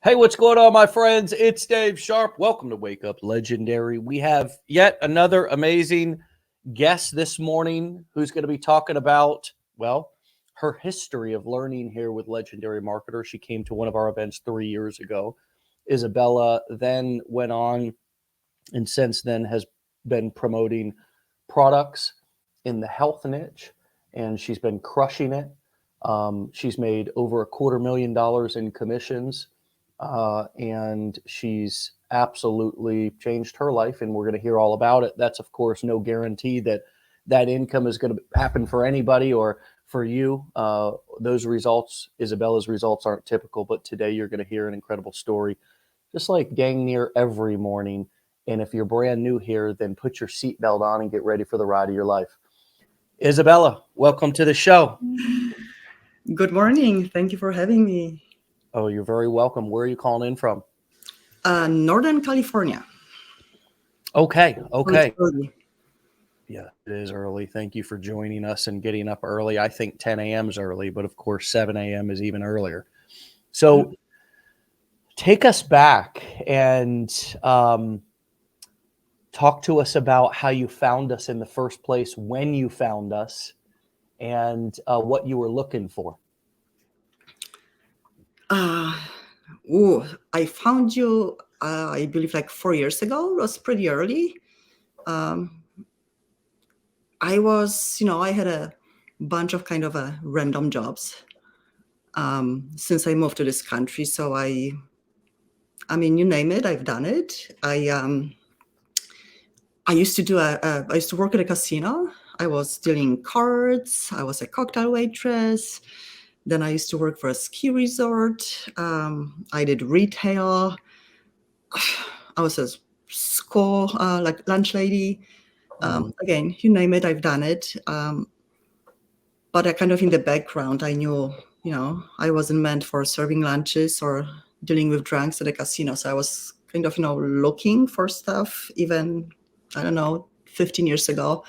Hey, what's going on, my friends? It's Dave Sharpe. Welcome to Wake Up Legendary. We have yet another amazing guest this morning who's going to be talking about, well, her history of learning here with Legendary Marketer. She came to one of our events 3 years ago. Izabela then went on and since then has been promoting products in the health niche, and she's been crushing it. She's made over $250,000 in commissions, and she's absolutely changed her life, and we're going to hear all about it. That's, of course, no guarantee that that income is going to happen for anybody or for you. Those results, Izabela's results, aren't typical, but today you're going to hear an incredible story, just like dang near every morning. And if you're brand new here, then put your seatbelt on and get ready for the ride of your life. Izabela, welcome to the show. Good morning. Thank you for having me. Oh, you're very welcome. Where are you calling in from? Northern California. Okay. It's early. Yeah, it is early. Thank you for joining us and getting up early. I think 10 a.m. is early, but of course 7 a.m. is even earlier. So take us back and talk to us about how you found us in the first place, when you found us, and what you were looking for. I found you, I believe, like 4 years ago. It was pretty early. I had a bunch of kind of random jobs since I moved to this country. So I mean, you name it, I've done it. I used to work at a casino. I was dealing cards. I was a cocktail waitress. Then I used to work for a ski resort. I did retail. I was a school, like lunch lady. Again, you name it, I've done it. But I kind of in the background, I knew, I wasn't meant for serving lunches or dealing with drunks at a casino. So I was kind of, looking for stuff even, 15 years ago.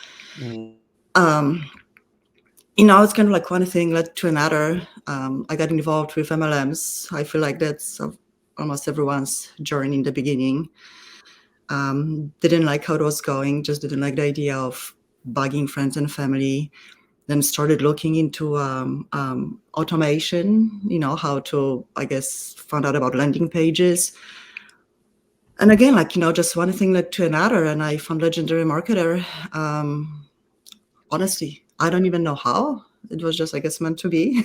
It's kind of like one thing led to another. I got involved with MLMs. I feel like that's almost everyone's journey in the beginning. Didn't like how it was going, just didn't like the idea of bugging friends and family. Then started looking into automation, how to, I guess, found out about landing pages. And again, just one thing led to another, and I found Legendary Marketer. Honestly, I don't even know how. It was just, I guess, meant to be.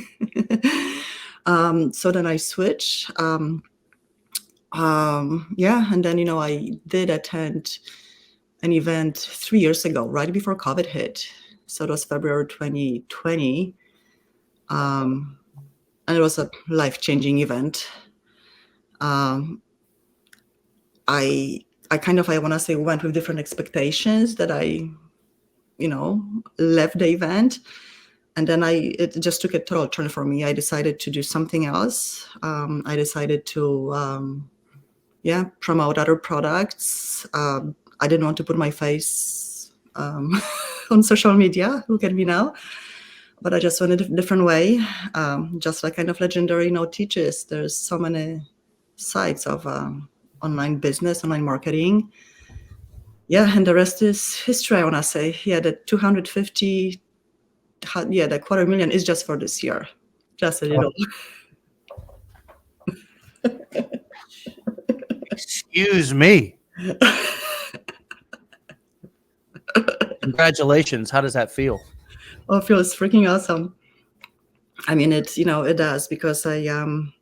So then I switched. And then, I did attend an event 3 years ago, right before COVID hit. So it was February 2020. And it was a life-changing event. I want to say went with different expectations that I left the event. And then it just took a total turn for me. I decided to do something else. I decided to, promote other products. I didn't want to put my face on social media. Look at me now. But I just went a different way. Just like kind of Legendary teaches. There's so many sides of online business, online marketing. Yeah, and the rest is history, I want to say. Yeah, the 250, the $250,000 is just for this year. Just a little. Excuse me. Congratulations. How does that feel? Oh, it feels freaking awesome. I mean, it does, because again,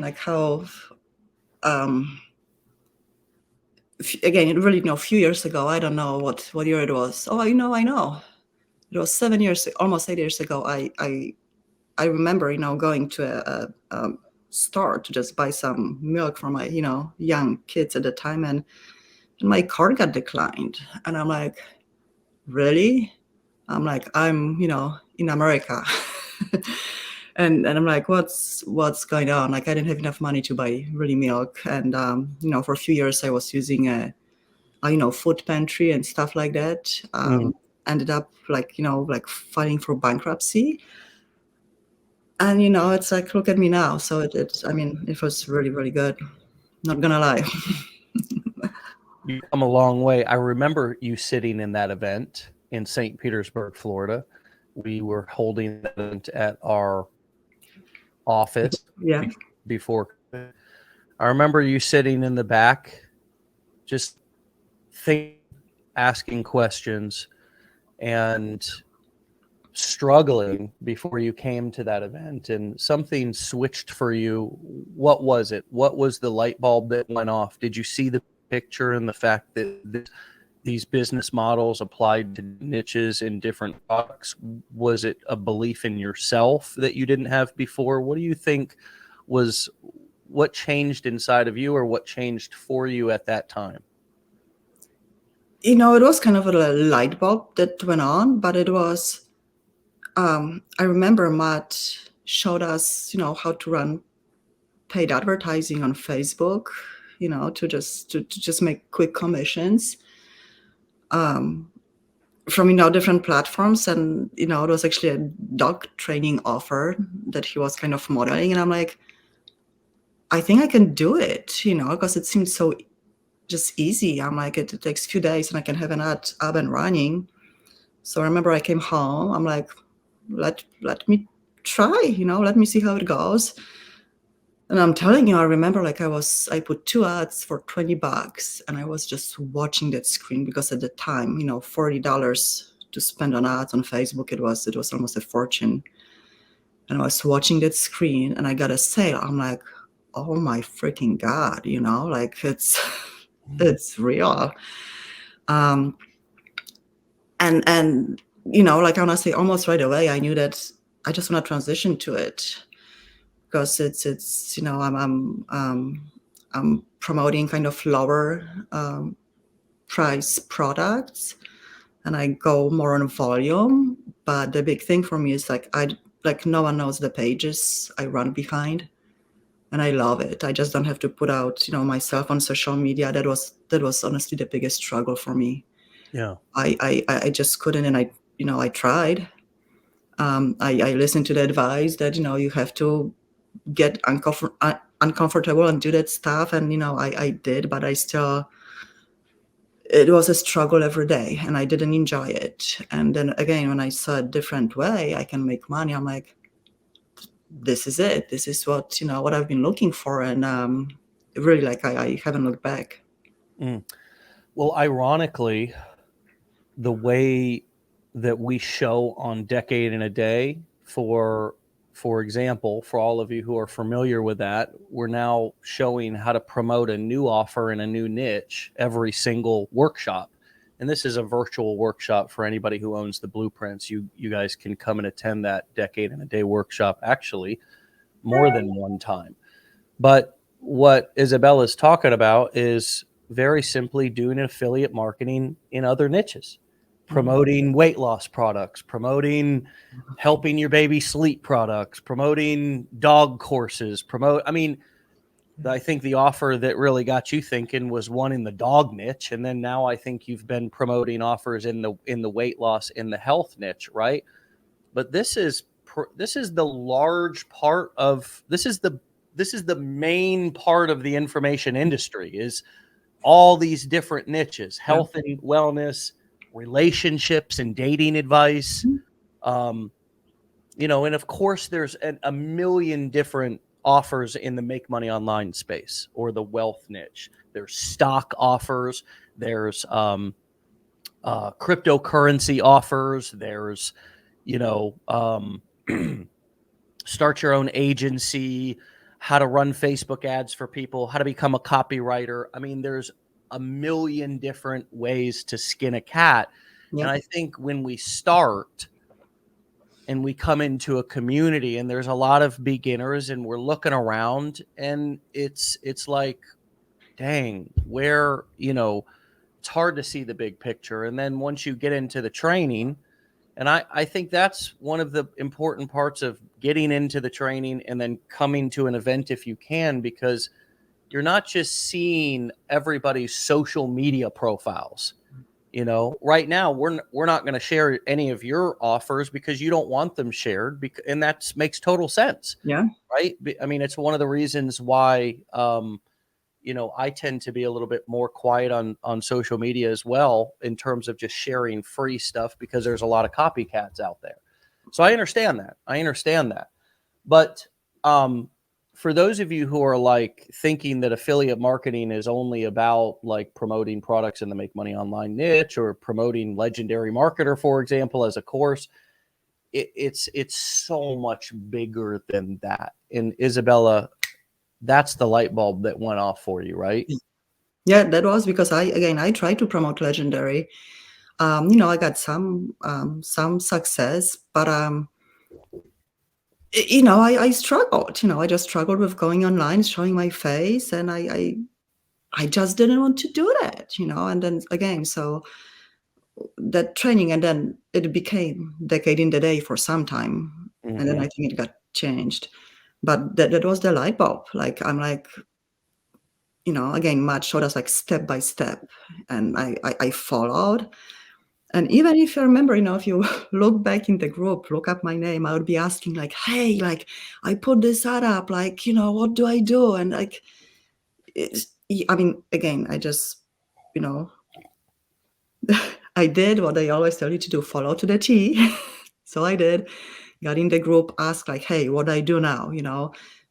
like how, again, really, a few years ago, I don't know what year it was. Oh, I know. It was 7 years, almost 8 years ago. I remember, going to a store to just buy some milk for my, young kids at the time, and my card got declined, and I'm like, really? I'm like, I'm, in America. And I'm like, what's going on? Like, I didn't have enough money to buy really milk. And, for a few years I was using a food pantry and stuff like that. Ended up like filing for bankruptcy. And it's like, look at me now. So I mean, it was really, really good. Not gonna lie. You come a long way. I remember you sitting in that event in St. Petersburg, Florida. We were holding that event at our office Yeah. before. I remember you sitting in the back, just asking questions and struggling before you came to that event, and something switched for you. What was it? What was the light bulb that went off? Did you see the picture and the fact that these business models applied to niches in different products? Was it a belief in yourself that you didn't have before? What do you think was what changed inside of you, or what changed for you at that time? It was kind of a light bulb that went on, but it was, I remember Matt showed us, how to run paid advertising on Facebook, to just make quick commissions from, different platforms. And, it was actually a dog training offer that he was kind of modeling. And I'm like, I think I can do it, because it seemed so just easy. I'm like, it takes a few days and I can have an ad up and running. So I remember I came home. I'm like, let me try, let me see how it goes. And I'm telling you, I remember like I put 2 ads for $20, and I was just watching that screen, because at the time, $40 to spend on ads on Facebook, it was almost a fortune. And I was watching that screen and I got a sale. I'm like, oh my freaking God, like it's real. And like honestly, almost right away, I knew that I just want to transition to it, because it's I'm promoting kind of lower price products, and I go more on volume. But the big thing for me is like no one knows the pages I run behind, and I love it. I just don't have to put out myself on social media. That was honestly the biggest struggle for me. Yeah. I just couldn't, and I tried. I listened to the advice that you have to get uncomfortable and do that stuff, and I did, but it was a struggle every day, and I didn't enjoy it. And then again, when I saw a different way I can make money, I'm like, this is it. This is what what I've been looking for, and really, like I haven't looked back. Well, ironically, the way that we show on Decade in a Day, for example, for all of you who are familiar with that, we're now showing how to promote a new offer in a new niche every single workshop. And this is a virtual workshop for anybody who owns the blueprints. You guys can come and attend that Decade in a Day workshop actually more than one time. But what Izabela is talking about is very simply doing affiliate marketing in other niches, promoting weight loss products, promoting helping your baby sleep products, promoting dog courses, I think the offer that really got you thinking was one in the dog niche, and then now I think you've been promoting offers in the weight loss, in the health niche, right? But this is the large part of this is the main part of the information industry, is all these different niches: health and wellness, relationships and dating advice. And of course there's a million different offers in the make money online space or the wealth niche. There's stock offers, there's cryptocurrency offers, there's start your own agency, how to run Facebook ads for people, how to become a copywriter. I mean, there's a million different ways to skin a cat. Yep. And I think when we start and we come into a community and there's a lot of beginners and we're looking around, and it's like, dang, where, it's hard to see the big picture. And then once you get into the training, and I think that's one of the important parts of getting into the training and then coming to an event if you can, because you're not just seeing everybody's social media profiles. You know, right now we're not going to share any of your offers because you don't want them shared, and that makes total sense, Yeah. right? I mean, it's one of the reasons why I tend to be a little bit more quiet on social media as well, in terms of just sharing free stuff, because there's a lot of copycats out there. So I understand that. But for those of you who are like thinking that affiliate marketing is only about like promoting products in the make money online niche, or promoting Legendary Marketer, for example, as a course, it's so much bigger than that. And Izabela, that's the light bulb that went off for you, right? Yeah, that was because I tried to promote Legendary. I got some success, but I struggled. I just struggled with going online, showing my face, and I just didn't want to do that. And then again, so that training, and then it became Decade in the Day for some time, and then I think it got changed. But that was the light bulb. Like, I'm like, again, Matt showed us like step by step, and I followed. And even if you remember, if you look back in the group, look up my name, I would be asking like, hey, like, I put this ad up, like, what do I do? And like, I mean, again, I just, I did what I always tell you to do, follow to the T. So I did, got in the group, asked like, hey, what do I do now?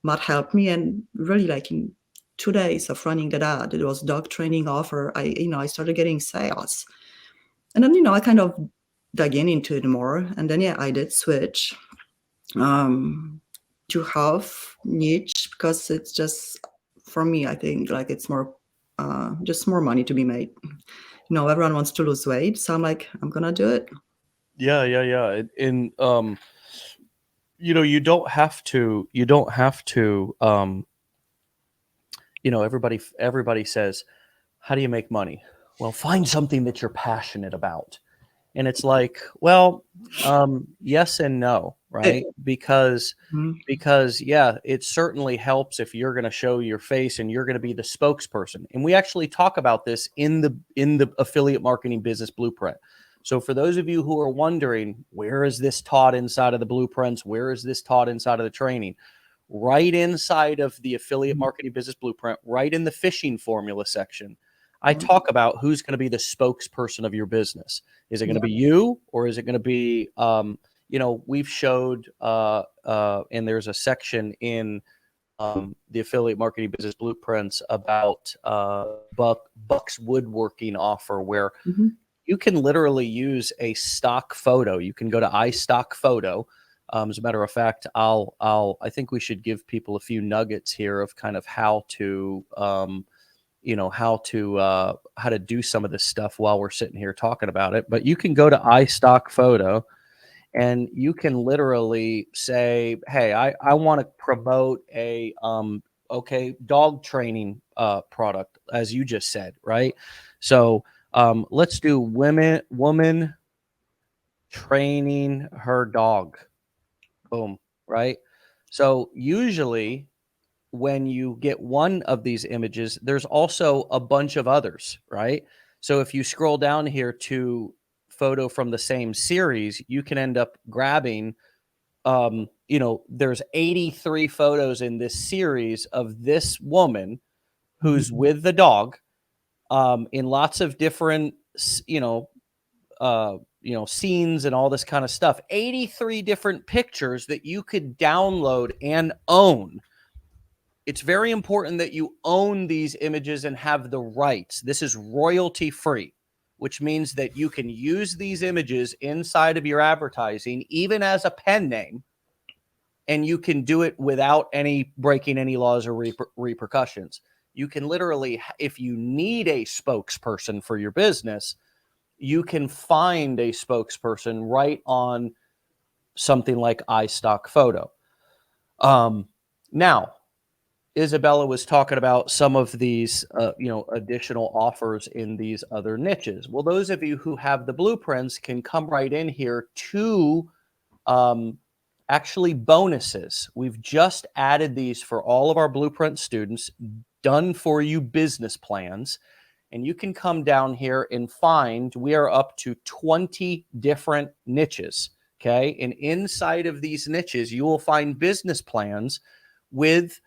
Matt helped me, and really like in 2 days of running that ad, it was dog training offer. I started getting sales. And then, I kind of dug into it more. And then, yeah, I did switch to half niche, because it's just, for me, I think like it's more, just more money to be made. Everyone wants to lose weight. So I'm like, I'm going to do it. Yeah. And you don't have to, everybody says, how do you make money? Well, find something that you're passionate about. And it's like, well, yes and no, right? Because yeah, it certainly helps if you're going to show your face and you're going to be the spokesperson. And we actually talk about this in the affiliate marketing business blueprint. So for those of you who are wondering, where is this taught inside of the blueprints? Where is this taught inside of the training? Right inside of the affiliate marketing business blueprint, right in the fishing formula section, I talk about who's going to be the spokesperson of your business. Is it going to be you, or is it going to be, we've showed, and there's a section in the affiliate marketing business blueprints about Buck's woodworking offer, where you can literally use a stock photo. You can go to iStock Photo. As a matter of fact, I think we should give people a few nuggets here of kind of how to, how to do some of this stuff while we're sitting here talking about it. But you can go to iStock Photo, and you can literally say, hey, I want to promote a dog training product, as you just said, right? So let's do woman training her dog. Boom, right? So usually when you get one of these images, there's also a bunch of others, right? So if you scroll down here to photo from the same series, you can end up grabbing, there's 83 photos in this series of this woman who's with the dog, in lots of different, scenes and all this kind of stuff. 83 different pictures that you could download and own. It's very important that you own these images and have the rights. This is royalty free, which means that you can use these images inside of your advertising, even as a pen name, and you can do it without any breaking any laws or repercussions. You can literally, if you need a spokesperson for your business, you can find a spokesperson right on something like iStock Photo. Now, Izabela was talking about some of these, additional offers in these other niches. Well, those of you who have the blueprints can come right in here to actually bonuses. We've just added these for all of our blueprint students, done for you business plans. and you can come down here and find we are up to 20 different niches. Okay. And inside of these niches, you will find business plans with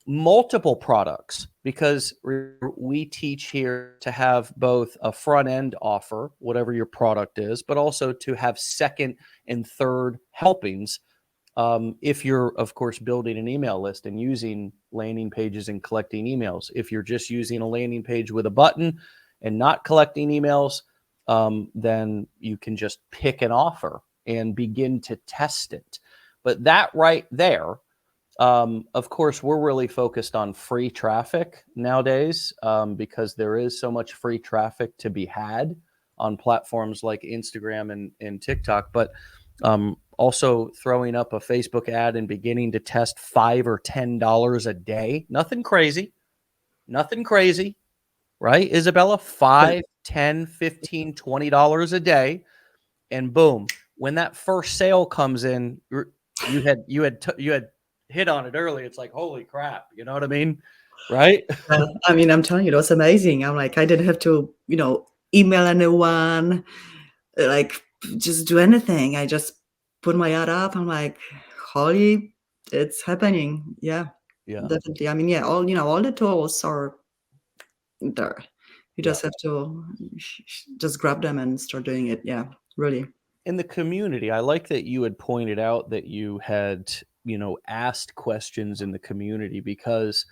multiple products, because we teach here to have both a front end offer, whatever your product is, but also to have second and third helpings. If you're, of course, building an email list and using landing pages and collecting emails. If you're just using a landing page with a button and not collecting emails, then you can just pick an offer and begin to test it. But that right there, of course, we're really focused on free traffic nowadays, because there is so much free traffic to be had on platforms like Instagram and TikTok. But also throwing up a Facebook ad and beginning to test $5 or $10 a day. Nothing crazy, right? Izabela, $5, $10, $15, $20 a day. And boom, when that first sale comes in, you had hit on it early. It's like, holy crap. You know what I mean? Right? I mean, I'm telling you, it was amazing. I'm like, I didn't have to, email anyone, like just do anything. I just put my ad up. I'm like, holy, it's happening. Yeah, definitely. I mean, yeah, all the tools are there. You just have to just grab them and start doing it. Yeah, really. In the community, I like that you had pointed out that you had, asked questions in the community, because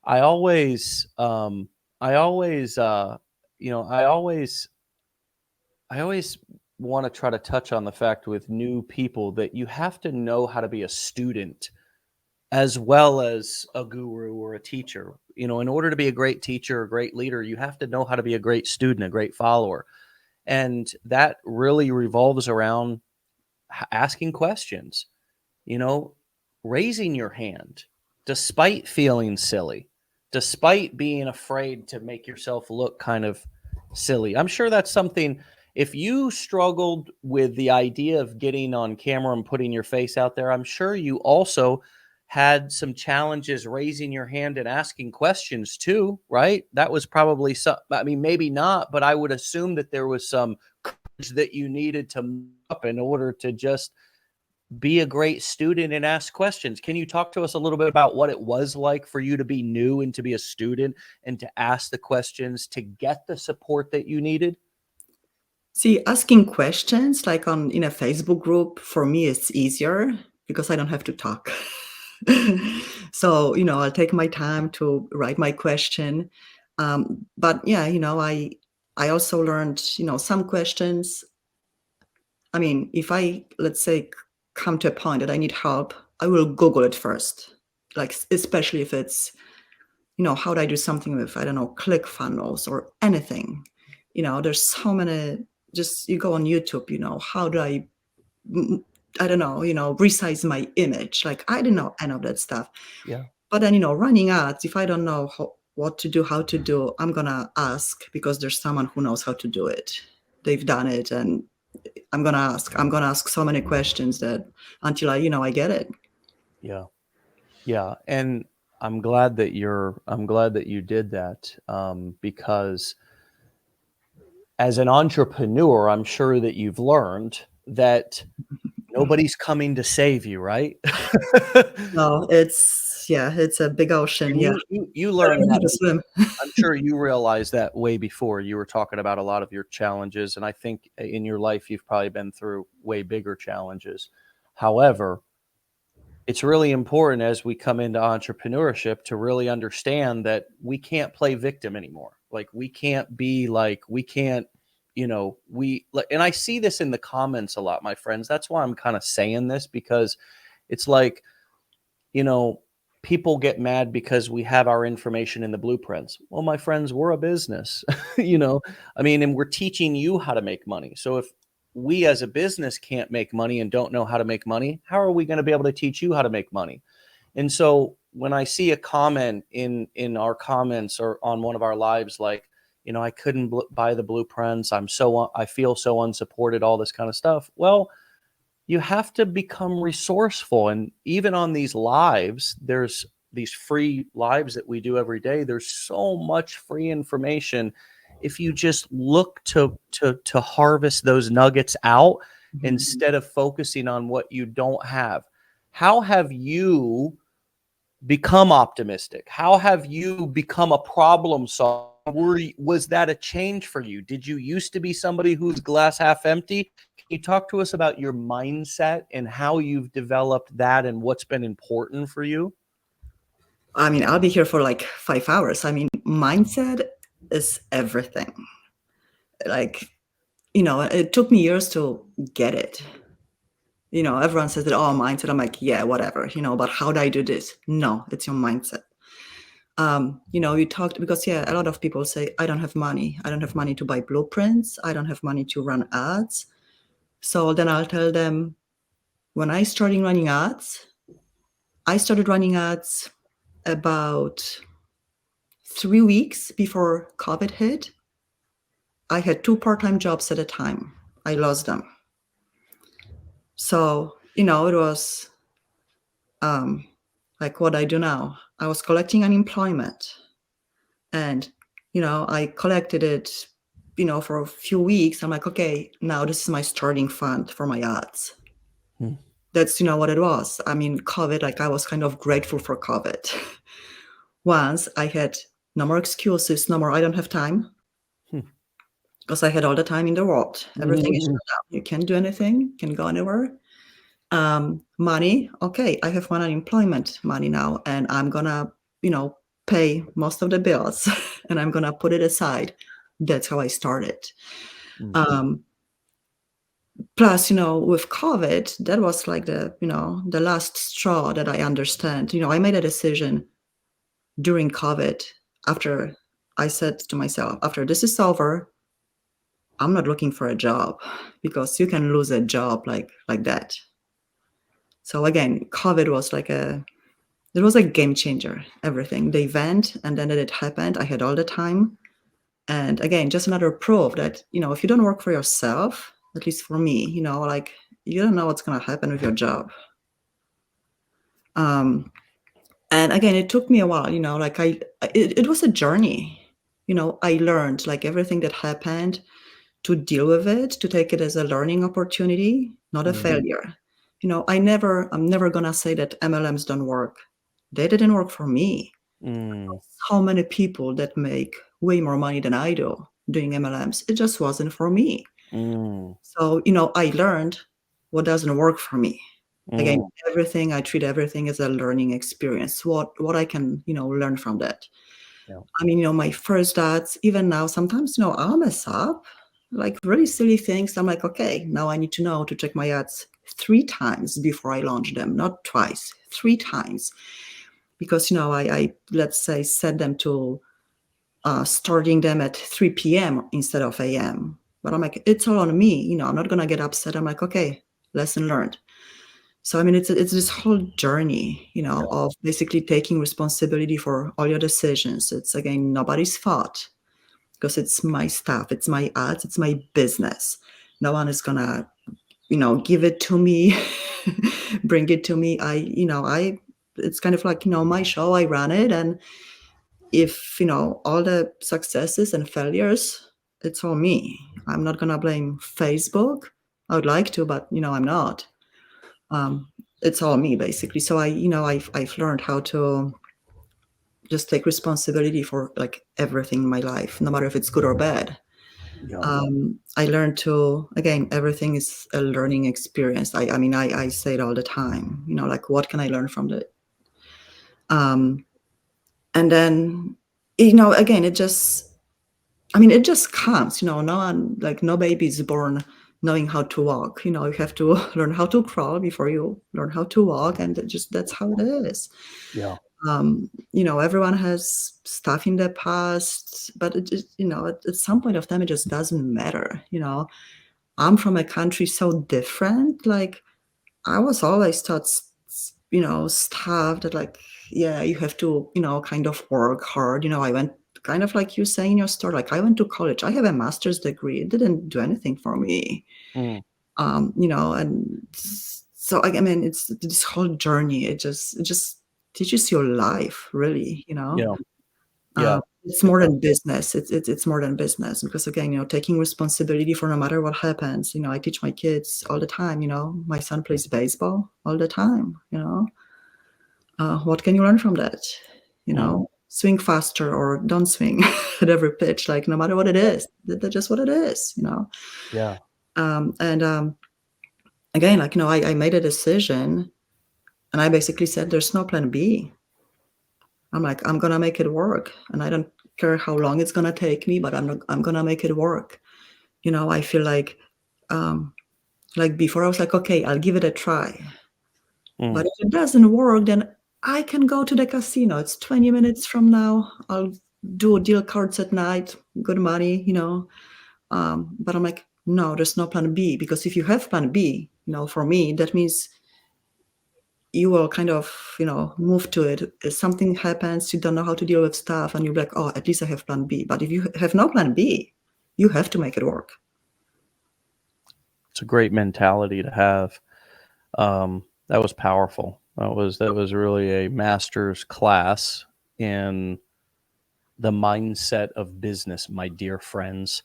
I always want to try to touch on the fact with new people that you have to know how to be a student as well as a guru or a teacher. In order to be a great teacher, a great leader, you have to know how to be a great student, a great follower. And that really revolves around asking questions, raising your hand, despite feeling silly, despite being afraid to make yourself look kind of silly. I'm sure that's something, if you struggled with the idea of getting on camera and putting your face out there, I'm sure you also had some challenges raising your hand and asking questions too, right? That was probably some, maybe not, but I would assume that there was some courage that you needed to up in order to just be a great student and ask questions. Can you talk to us a little bit about what it was like for you to be new and to be a student and to ask the questions to get the support that you needed? See, asking questions like in a Facebook group, for me, it's easier because I don't have to talk. So, I'll take my time to write my question. But yeah, I also learned, some questions. I mean, if I, let's say, come to a point that I need help, I will Google it first. Like, especially if it's, how do I do something with, I don't know, click funnels or anything. There's so many, just you go on YouTube, how do I don't know, resize my image. Like, I don't know any of that stuff. Yeah. But then, running ads, if I don't know what to do, how to do, I'm going to ask because there's someone who knows how to do it. They've done it. And I'm going to ask so many questions that until I get it. Yeah. Yeah. And I'm glad that you did that, because as an entrepreneur, I'm sure that you've learned that nobody's coming to save you, right? No, it's a big ocean. And Yeah. you learned How to that. swim. I'm sure you realized that way before. You were talking about a lot of your challenges, and I think in your life you've probably been through way bigger challenges. However, it's really important as we come into entrepreneurship to really understand that we can't play victim anymore. Like, we can't be like, we can't, and I see this in the comments a lot, my friends. That's why I'm kind of saying this, because it's like, people get mad because we have our information in the blueprints. Well, my friends, we're a business, and we're teaching you how to make money. So if we as a business can't make money and don't know how to make money, how are we going to be able to teach you how to make money? And so when I see a comment in our comments or on one of our lives, like, I couldn't buy the blueprints, I feel so unsupported, all this kind of stuff. Well, you have to become resourceful. And even on these lives, there's these free lives that we do every day. There's so much free information if you just look to harvest those nuggets out instead of focusing on what you don't have? How have you become optimistic? How have you become a problem solver? Was that a change for you? Did you used to be somebody who's glass half empty? Can you talk to us about your mindset and how you've developed that and what's been important for you? I mean, I'll be here for like 5 hours. I mean, mindset is everything. Like, it took me years to get it. Everyone says that, oh, mindset. I'm like, yeah, whatever, but how do I do this? No, it's your mindset. You talked, because a lot of people say, I don't have money. I don't have money to buy blueprints. I don't have money to run ads. So then I'll tell them, when I started running ads, about 3 weeks before COVID hit. I had 2 part-time jobs at a time. I lost them. So, it was like what I do now. I was collecting unemployment, and, I collected it, for a few weeks. I'm like, okay, now this is my starting fund for my ads. That's, what it was. I mean, COVID, like, I was kind of grateful for COVID. Once I had no more excuses, no more, I don't have time. Because I had all the time in the world. Everything is shut down. You can't do anything, can't go anywhere. Money, okay, I have one unemployment money now, and I'm gonna, pay most of the bills, and I'm gonna put it aside. That's how I started. Plus, with COVID, that was like the last straw that I understand. I made a decision during COVID, after I said to myself, after this is over, I'm not looking for a job, because you can lose a job like that. So again, COVID was it was a game changer, everything. The event, and then it happened. I had all the time. And again, just another proof that, if you don't work for yourself, at least for me, you don't know what's going to happen with your job. And again, it took me a while, it was a journey. I learned, like, everything that happened, to deal with it, to take it as a learning opportunity, not a failure. I'm never going to say that MLMs don't work. They didn't work for me. How many people that make way more money than I do doing MLMs, it just wasn't for me. So, I learned what doesn't work for me. Again, I treat everything as a learning experience. What I can, learn from that. Yeah. I mean, my first ads, even now, sometimes, I'll mess up, like really silly things. I'm like, okay, now I need to know to check my ads 3 times before I launch them, not twice, 3 times. Because, I let's say, set them to starting them at 3 p.m. instead of a.m. But I'm like, it's all on me. I'm not going to get upset. I'm like, okay, lesson learned. So, I mean, it's this whole journey, of basically taking responsibility for all your decisions. It's, again, nobody's fault, because it's my stuff. It's my ads. It's my business. No one is going to, give it to me, bring it to me. It's kind of like, my show, I run it. And if, all the successes and failures, it's all me. I'm not going to blame Facebook. I would like to, but, I'm not. It's all me, basically. So I've learned how to just take responsibility for, like, everything in my life, no matter if it's good or bad. Yeah. I learned to, again, everything is a learning experience. I mean, I say it all the time, like, what can I learn from it? And then, again, it just comes, no one, like, no baby is born knowing how to walk. You have to learn how to crawl before you learn how to walk. And that's how it is. Yeah. Everyone has stuff in the past, but it just, at some point of time, it just doesn't matter. I'm from a country so different. Like, I was always taught, stuff that, like, yeah, you have to, kind of work hard. I went, kind of like you say in your story, like, I went to college. I have a master's degree. It didn't do anything for me. And so, I mean, it's this whole journey. It just teaches your life, really, Yeah. it's more than business. It's more than business because again, taking responsibility for no matter what happens. I teach my kids all the time. My son plays baseball all the time. What can you learn from that? Swing faster or don't swing at every pitch. Like no matter what it is, that's just what it is. Yeah. And again, like I made a decision, and I basically said, "There's no plan B." I'm like, I'm gonna make it work, and I don't care how long it's gonna take me, but I'm gonna make it work. I feel like before I was like, okay, I'll give it a try. But if it doesn't work, then I can go to the casino. It's 20 minutes from now. I'll do deal cards at night, good money, But I'm like, no, there's no plan B, because if you have plan B, for me, that means you will kind of, move to it. If something happens, you don't know how to deal with stuff, and you're like, oh, at least I have plan B. But if you have no plan B, you have to make it work. It's a great mentality to have. That was powerful. That was really a master's class in the mindset of business, my dear friends.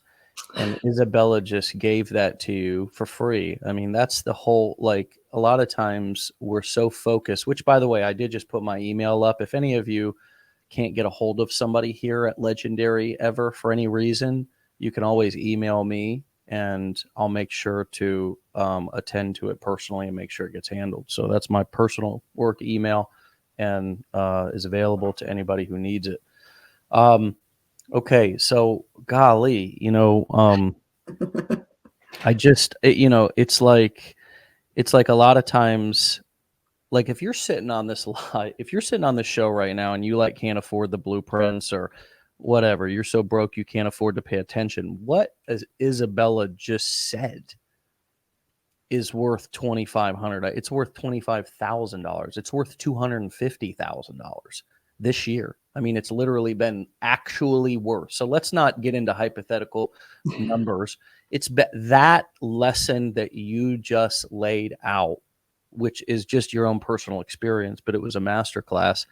And Izabela just gave that to you for free. I mean, that's the whole, like, a lot of times we're so focused, which, by the way, I did just put my email up. If any of you can't get a hold of somebody here at Legendary ever for any reason, you can always email me, and I'll make sure to attend to it personally and make sure it gets handled. So that's my personal work email, and is available to anybody who needs it. Okay, so golly, I just, it's like a lot of times, like if you're sitting on this if you're sitting on this show right now and you can't afford the blueprints or whatever, you're so broke you can't afford to pay attention. What, as Izabela just said, is worth $2,500. It's worth $25,000. It's worth $250,000 this year. I mean, it's literally been actually worth. So let's not get into hypothetical numbers. It's that lesson that you just laid out, which is just your own personal experience, but it was a masterclass,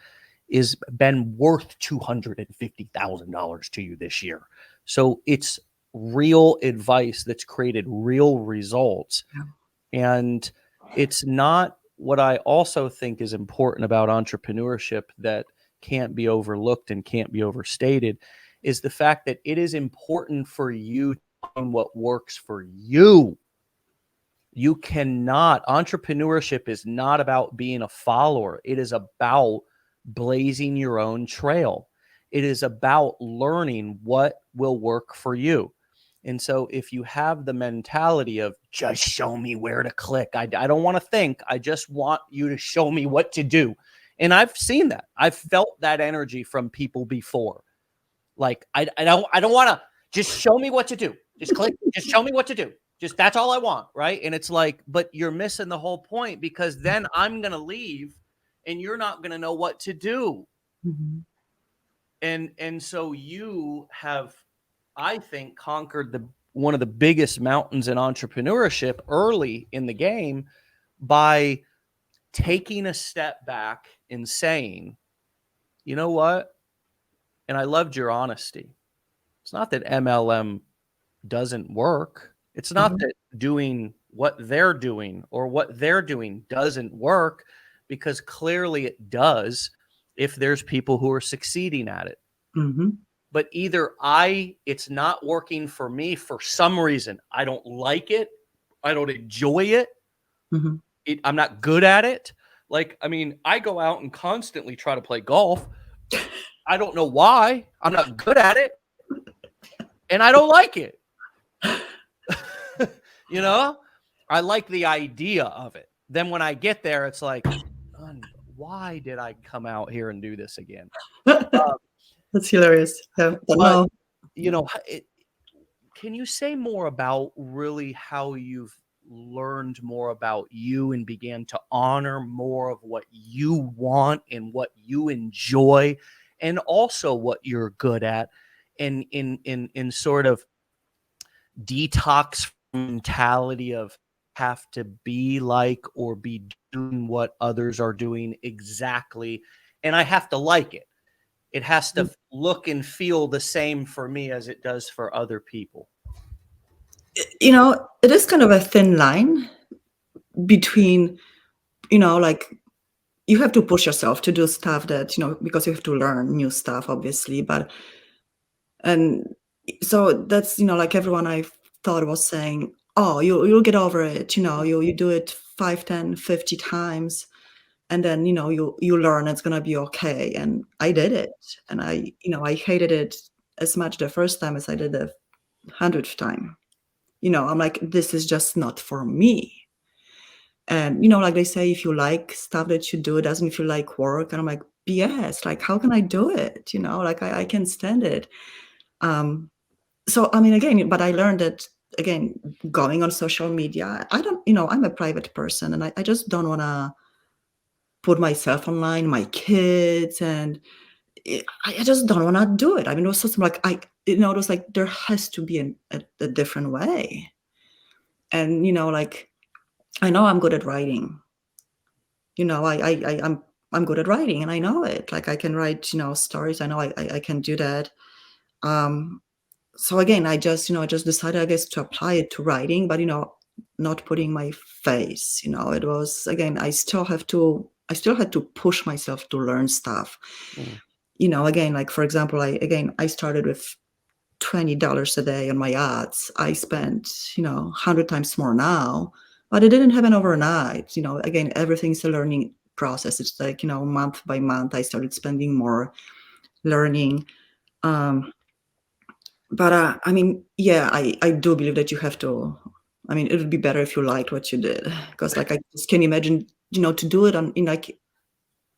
is been worth $250,000 to you this year. So it's real advice that's created real results. Yeah. And it's not, what I also think is important about entrepreneurship that can't be overlooked and can't be overstated, is the fact that it is important for you to find what works for you. You cannot, entrepreneurship is not about being a follower. It is about blazing your own trail. It is about learning what will work for you. And so if you have the mentality of just show me where to click, I don't want to think, I just want you to show me what to do. And I've seen that. I've felt that energy from people before. Like, I don't want to, just show me what to do. Just click, just show me what to do. Just, that's all I want. Right. And it's like, but you're missing the whole point, because then I'm going to leave and you're not going to know what to do. Mm-hmm. And so you have, I think, conquered one of the biggest mountains in entrepreneurship early in the game by taking a step back and saying, you know what? And I loved your honesty. It's not that MLM doesn't work. It's not that doing what they're doing or what they're doing doesn't work, because clearly it does if there's people who are succeeding at it. Mm-hmm. But either it's not working for me for some reason. I don't like it. I don't enjoy it. Mm-hmm. I'm not good at it. Like, I mean, I go out and constantly try to play golf. I don't know why. I'm not good at it. And I don't like it. I like the idea of it. Then when I get there, it's like, why did I come out here and do this again? That's hilarious. Yeah, but can you say more about really how you've learned more about you and began to honor more of what you want and what you enjoy, and also what you're good at, and in sort of detox mentality of have to be like or be doing what others are doing exactly, and I have to like it. it has to look and feel the same for me as it does for other people. It is kind of a thin line between, like, you have to push yourself to do stuff that, because you have to learn new stuff, obviously. And so that's, like everyone I thought was saying, oh, you'll get over it. You do it 5, 10, 50 times. And then, you learn it's going to be okay. And I did it. And I hated it as much the first time as I did the 100th time. I'm like, this is just not for me. And, like they say, if you like stuff that you do, it doesn't feel like work. And I'm like, BS, like, how can I do it? Like I can stand it. So, I mean, again, but I learned that, again, going on social media, I don't, I'm a private person, and I just don't want to put myself online, my kids, and I just don't want to do it. I mean, it was something like, it was like, there has to be a different way. And, like, I know I'm good at writing. I'm good at writing, and I know it. Like, I can write, stories. I know I can do that. So again, I just decided, I guess, to apply it to writing, but, not putting my face, it was, again, I still had to push myself to learn stuff. Again, like, for example, I started with $20 a day on my ads. I spent, 100 times more now, but it didn't happen overnight. Again, everything's a learning process. It's like, month by month, I started spending more learning. But I mean, yeah, I do believe that you have to. I mean, it would be better if you liked what you did, because, like, I just can't imagine, to do it in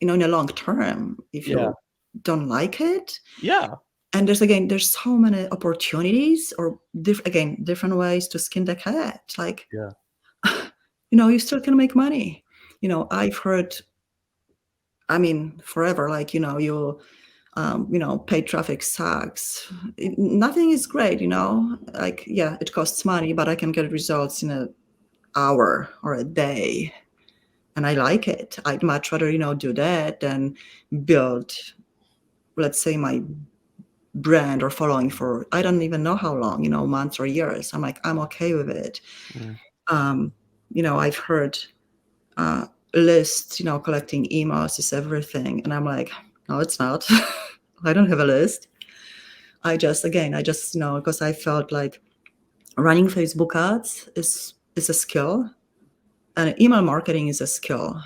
a long term if you don't like it. Yeah. And there's so many opportunities, or different ways to skin the cat. Like, you still can make money. I've heard, I mean, forever, like, paid traffic sucks. Nothing is great, like, yeah, it costs money, but I can get results in an hour or a day. And I like it. I'd much rather, do that than build, let's say, my brand or following for, I don't even know how long, months or years. I'm like, I'm okay with it. I've heard lists, collecting emails is everything. And I'm like, no, it's not. I don't have a list. I just, because I felt like running Facebook ads is a skill, and email marketing is a skill.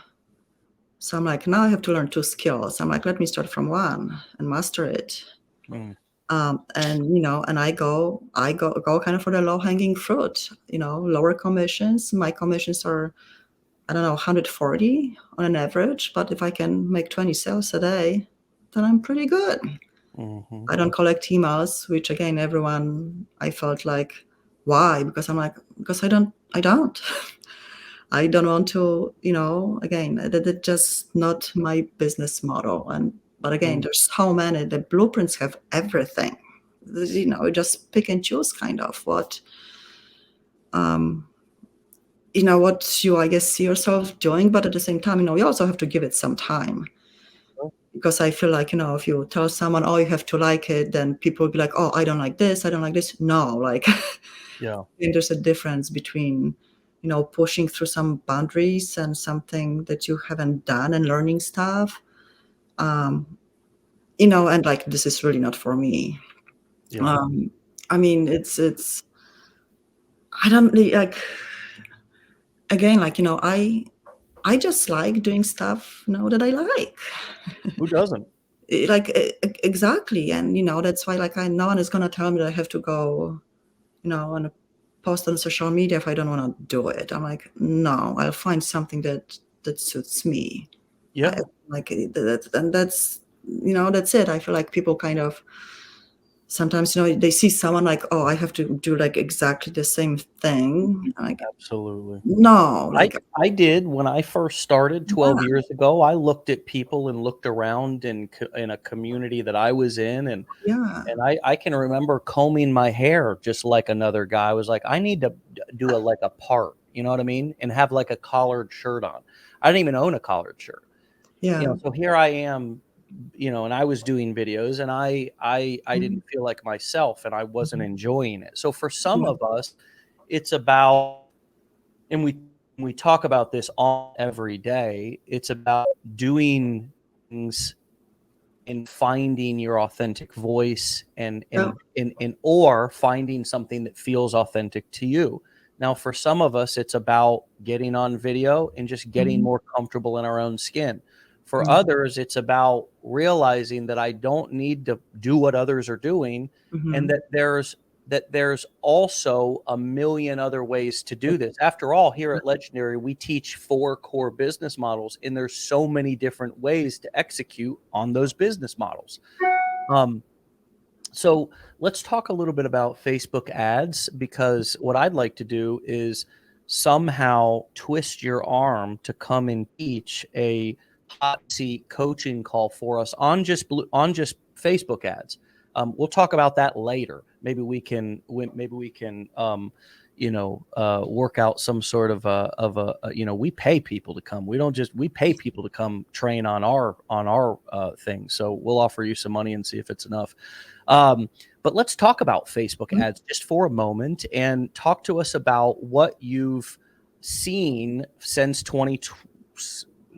So I'm like, now I have to learn 2 skills. I'm like, let me start from one and master it. And I go kind of for the low hanging fruit, lower commissions. My commissions are, I don't know, 140 on an average, but if I can make 20 sales a day, then I'm pretty good. I don't collect emails, which, again, everyone, I felt like, why? Because I'm like, because I don't I don't want to, again, that's just not my business model. But again, there's so many, the blueprints have everything, just pick and choose kind of what you, I guess, see yourself doing. But at the same time, you also have to give it some time. Because I feel like, if you tell someone, oh, you have to like it, then people will be like, oh, I don't like this. I don't like this. No, like, there's a difference between, pushing through some boundaries and something that you haven't done and learning stuff. And like, this is really not for me. I mean, it's, I don't really, like, again, like, I just like doing stuff, that I like. Who doesn't? Like, exactly. And, that's why, like, no one is going to tell me that I have to go, on a post on social media if I don't want to do it. I'm like, no, I'll find something that suits me. Yeah. And that's, that's it. I feel like people kind of sometimes, they see someone like, oh, I have to do like exactly the same thing. Like, absolutely. No, like I did when I first started 12 years ago. I looked at people and looked around in a community that I was in, and I can remember combing my hair just like another guy. I was like, I need to do like a part, you know what I mean, and have like a collared shirt on. I didn't even own a collared shirt. So here I am and I was doing videos, and I didn't feel like myself, and I wasn't enjoying it. So for some of us, it's about, and we talk about this all every day. It's about doing things and finding your authentic voice, Yeah. and or finding something that feels authentic to you. Now, for some of us, it's about getting on video and just getting more comfortable in our own skin. For Yeah. others, it's about realizing that I don't need to do what others are doing, and that there's also a million other ways to do this. After all, here at Legendary, we teach 4 core business models, and there's so many different ways to execute on those business models. So let's talk a little bit about Facebook ads, because what I'd like to do is somehow twist your arm to come and teach a hot seat coaching call for us on just Facebook ads. We'll talk about that later. Maybe we can work out some sort of we pay people to come. We pay people to come train on our thing. So we'll offer you some money and see if it's enough. But let's talk about Facebook ads just for a moment, and talk to us about what you've seen since 2020.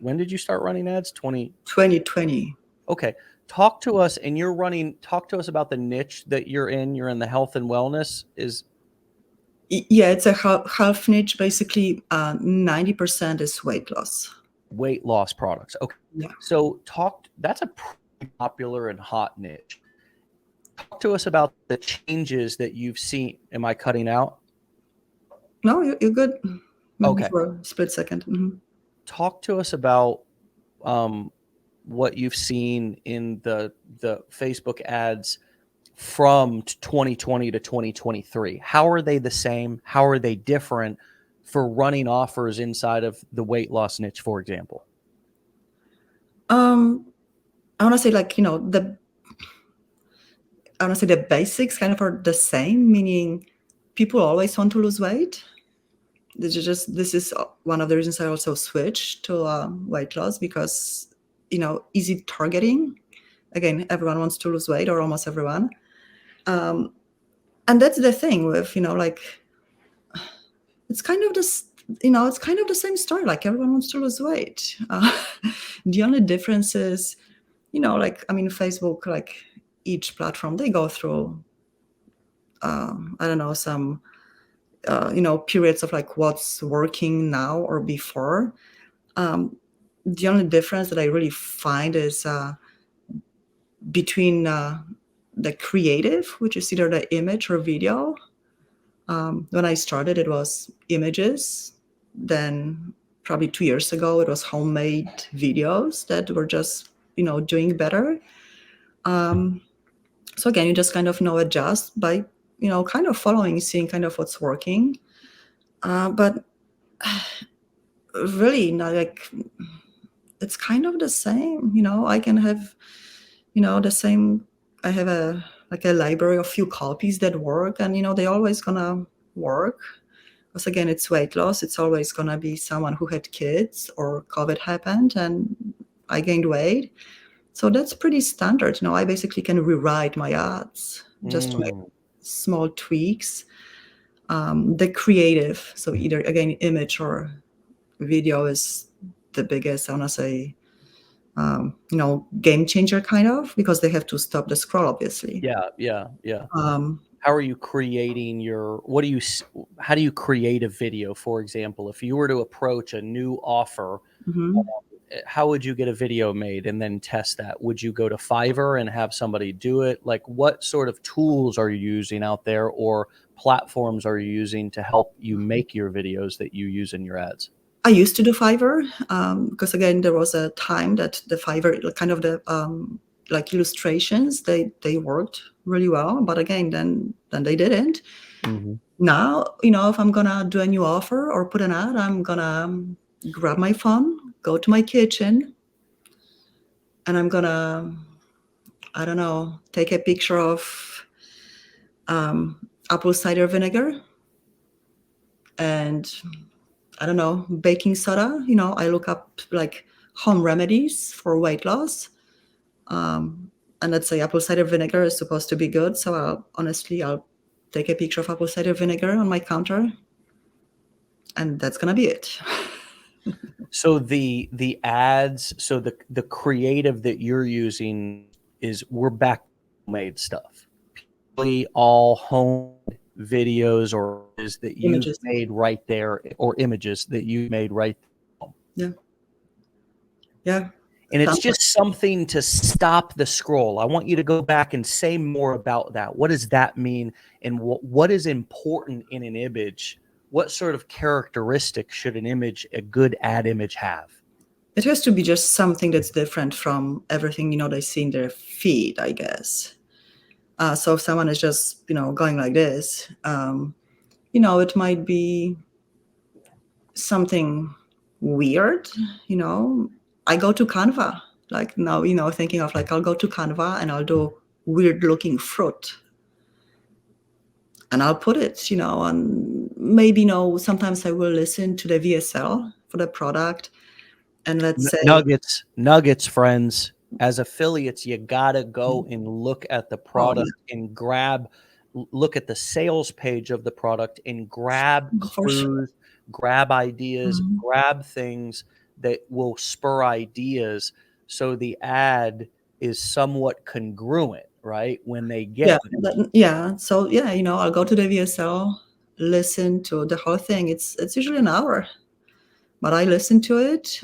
When did you start running ads? 2020. Okay. Talk to us, and talk to us about the niche that you're in. You're in the health and wellness. Yeah, it's a half niche. Basically, 90% is weight loss. Weight loss products. Okay. Yeah. So that's a pretty popular and hot niche. Talk to us about the changes that you've seen. Am I cutting out? No, you're good. Maybe Okay. for a split second. Talk to us about what you've seen in the Facebook ads from 2020 to 2023. How are they the same? How are they different for running offers inside of the weight loss niche, for example? I want to say the basics kind of are the same, meaning people always want to lose weight. This is one of the reasons I also switched to weight loss, because easy targeting. Again, everyone wants to lose weight, or almost everyone. And that's the thing with it's kind of this. It's kind of the same story. Like, everyone wants to lose weight. The only difference is, Facebook, like each platform, they go through, I don't know, some, periods of like what's working now or before. The only difference that I really find is between the creative, which is either the image or video. When I started, it was images. Then probably 2 years ago, it was homemade videos that were just, doing better. So again, you just kind of adjust by, kind of following, seeing kind of what's working. But really, it's kind of the same. I can have, the same. I have a library of few copies that work, and they always gonna work. Because again, it's weight loss. It's always gonna be someone who had kids or COVID happened and I gained weight. So that's pretty standard. I basically can rewrite my ads just to make small tweaks. The creative, so either again image or video, is the biggest, I want to say, game changer kind of, because they have to stop the scroll, obviously. Yeah. How are you creating how do you create a video, for example? If you were to approach a new offer, how would you get a video made and then test that? Would you go to Fiverr and have somebody do it? Like, what sort of tools are you using out there, or platforms are you using to help you make your videos that you use in your ads? I used to do Fiverr, because again, there was a time that the Fiverr, kind of the like illustrations, they worked really well, but again, then they didn't. Now, if I'm gonna do a new offer or put an ad, I'm gonna grab my phone, go to my kitchen, and I'm gonna, I don't know, take a picture of apple cider vinegar and, I don't know, baking soda. I look up like home remedies for weight loss. And let's say apple cider vinegar is supposed to be good, so I'll take a picture of apple cider vinegar on my counter, and that's gonna be it. So the ads, so the creative that you're using is we're back to made stuff. Purely all home videos or is that you've Images. made right there or images that you made right there. Yeah. And it's just something to stop the scroll. I want you to go back and say more about that. What does that mean? And what is important in an image? What sort of characteristics should a good ad image have? It has to be just something that's different from everything, they see in their feed, I guess. So if someone is just, going like this, it might be something weird, I go to Canva, like now, thinking of like, I'll go to Canva and I'll do weird looking fruit. And I'll put it, on maybe, sometimes I will listen to the VSL for the product. And let's say Nuggets, friends. As affiliates, you gotta go and look at the product and look at the sales page of the product and grab clues, grab ideas, grab things that will spur ideas. So the ad is somewhat congruent, right? When they get So I'll go to the VSL, listen to the whole thing. It's usually an hour, but I listen to it.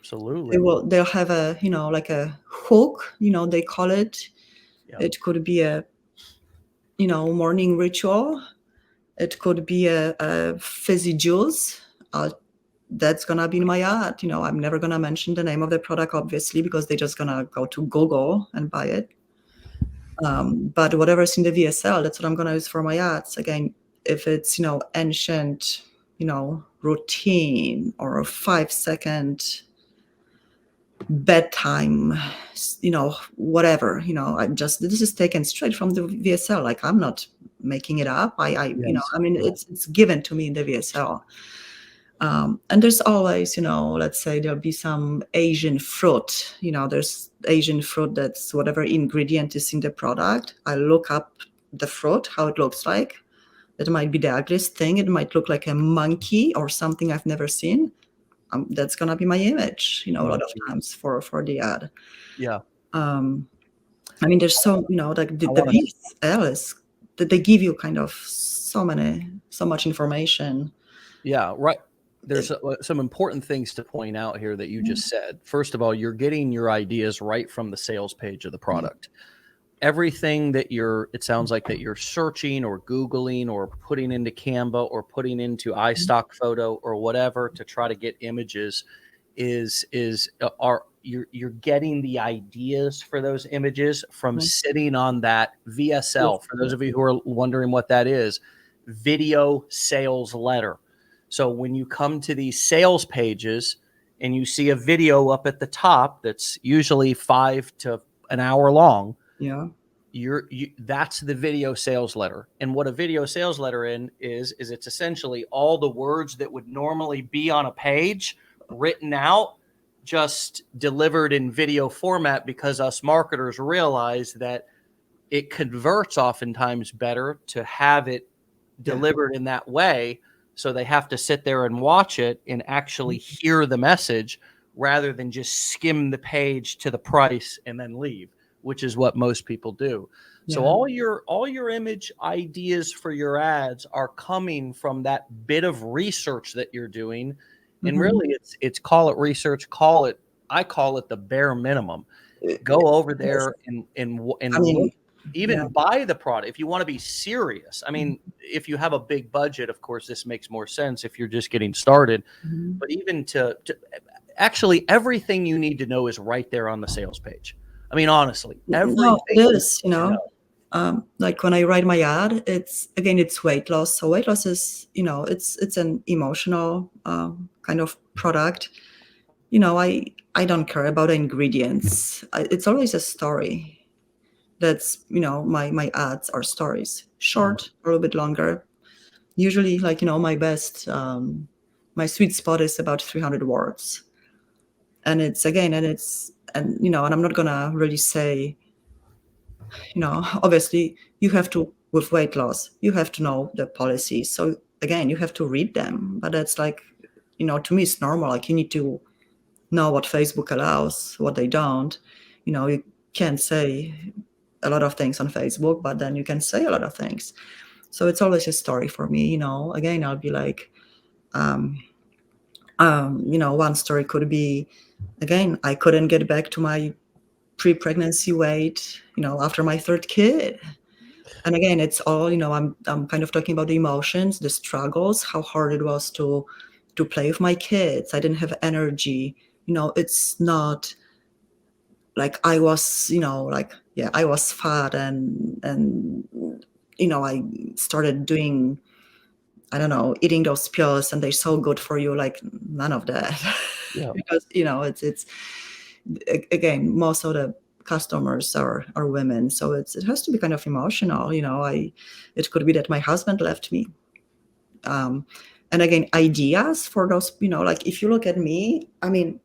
Absolutely. They'll have a, like a hook, they call it. Yeah. It could be a, morning ritual. It could be a fizzy juice. That's going to be in my ad. I'm never going to mention the name of the product, obviously, because they're just going to go to Google and buy it. But whatever's in the VSL, that's what I'm going to use for my ads. Again, if it's, ancient, routine or a 5-second bedtime, whatever, this is taken straight from the VSL. Like I'm not making it up. It's given to me in the VSL. And there's always, let's say there'll be some Asian fruit, there's Asian fruit that's whatever ingredient is in the product. I look up the fruit, how it looks like. It might be the ugliest thing. It might look like a monkey or something I've never seen. That's going to be my image, a lot of times for the ad. Yeah. There's so, like the VSL is that they give you kind of so much information. Yeah, right. There's some important things to point out here that you just said. First of all, you're getting your ideas right from the sales page of the product. Everything that it sounds like that you're searching or Googling or putting into Canva or putting into iStock Photo or whatever to try to get images you're getting the ideas for those images from sitting on that VSL. For those of you who are wondering what that is, video sales letter. So when you come to these sales pages and you see a video up at the top that's usually 5 to an hour long, that's the video sales letter. And what a video sales letter is it's essentially all the words that would normally be on a page written out, just delivered in video format, because us marketers realize that it converts oftentimes better to have it delivered in that way. So they have to sit there and watch it and actually hear the message rather than just skim the page to the price and then leave, which is what most people do. Yeah. So all your image ideas for your ads are coming from that bit of research that you're doing. And really it's call it research, I call it the bare minimum. Go over there and look. Even buy the product if you want to be serious. If you have a big budget, of course, this makes more sense if you're just getting started. But even to actually, everything you need to know is right there on the sales page. Honestly, everything. No, it is, like when I write my ad, it's weight loss. So weight loss is, it's an emotional kind of product. I don't care about the ingredients. It's always a story. That's, my ads are stories, short, or a little bit longer. Usually, like, my best, my sweet spot is about 300 words. And it's and and I'm not gonna really say, obviously you have to, with weight loss, you have to know the policies. So again, you have to read them, but that's like, to me it's normal. Like, you need to know what Facebook allows, what they don't. You can't say a lot of things on Facebook, but then you can say a lot of things. So it's always a story for me. Again, I'll be like, one story could be, again, I couldn't get back to my pre-pregnancy weight, after my third kid. And again, it's all, I'm kind of talking about the emotions, the struggles, how hard it was to play with my kids. I didn't have energy. It's not like I was, like, yeah, I was fat, and I started doing, I don't know, eating those pills, and they're so good for you. Like, none of that. Yeah. Because it's again, most of the customers are women, so it has to be kind of emotional. It could be that my husband left me. And again, ideas for those, like, if you look at me, I mean,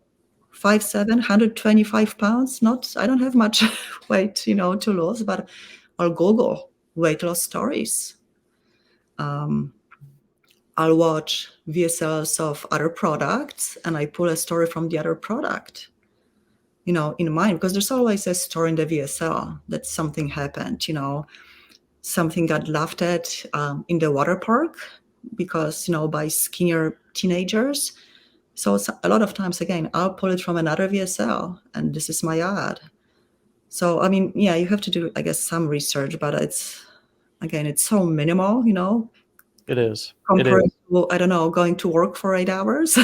5'7", 125 pounds. I don't have much weight, to lose, but I'll Google weight loss stories. I'll watch VSLs of other products, and I pull a story from the other product, in mind, because there's always a story in the VSL that something happened, something got laughed at in the water park because, by skinnier teenagers. So a lot of times, again, I'll pull it from another VSL, and this is my ad. So, I mean, yeah, you have to do, I guess, some research, but it's so minimal, It is. compared to, I don't know, going to work for 8 hours.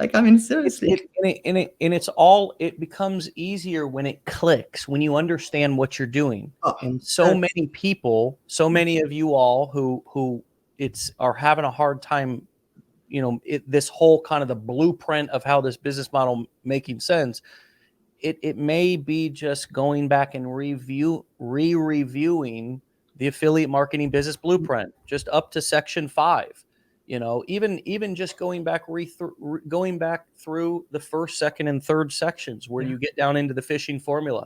Like, I mean, seriously. It becomes easier when it clicks, when you understand what you're doing. And so many people, so many of you all who are having a hard time, this whole kind of the blueprint of how this business model making sense. It may be just going back and reviewing the affiliate marketing business blueprint, just up to section 5. Even just going back through the first, second, and third sections where you get down into the fishing formula,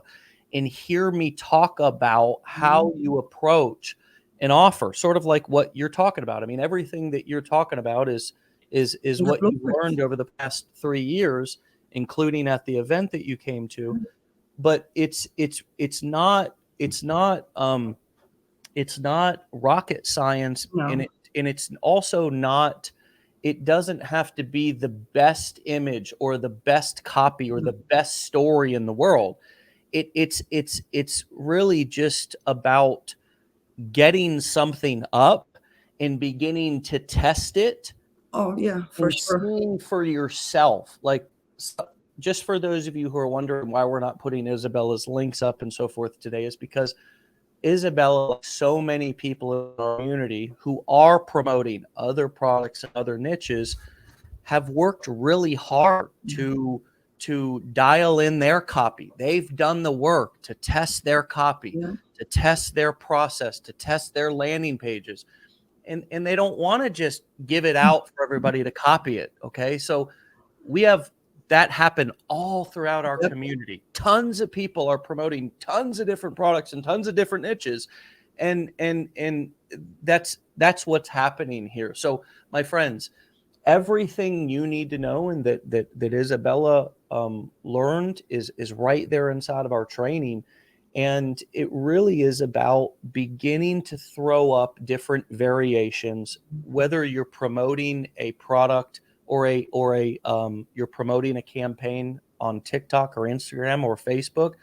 and hear me talk about how you approach an offer, sort of like what you're talking about. I mean, everything that you're talking about is what you've learned over the past 3 years, including at the event that you came to. But it's not rocket science. No. And it's also not, it doesn't have to be the best image or the best copy or the best story in the world. It's really just about getting something up and beginning to test it. Oh yeah, for sure. Seeing for yourself. Like, just for those of you who are wondering why we're not putting Izabela's links up and so forth today, is because Izabela, like so many people in our community who are promoting other products and other niches, have worked really hard to dial in their copy. They've done the work to test their copy, to test their process, to test their landing pages. And they don't want to just give it out for everybody to copy it. Okay. So we have that happen all throughout our community. Tons of people are promoting tons of different products and tons of different niches. And that's what's happening here. So my friends, everything you need to know and that Izabela learned is right there inside of our training. And it really is about beginning to throw up different variations, whether you're promoting a product or you're promoting a campaign on TikTok or Instagram or Facebook.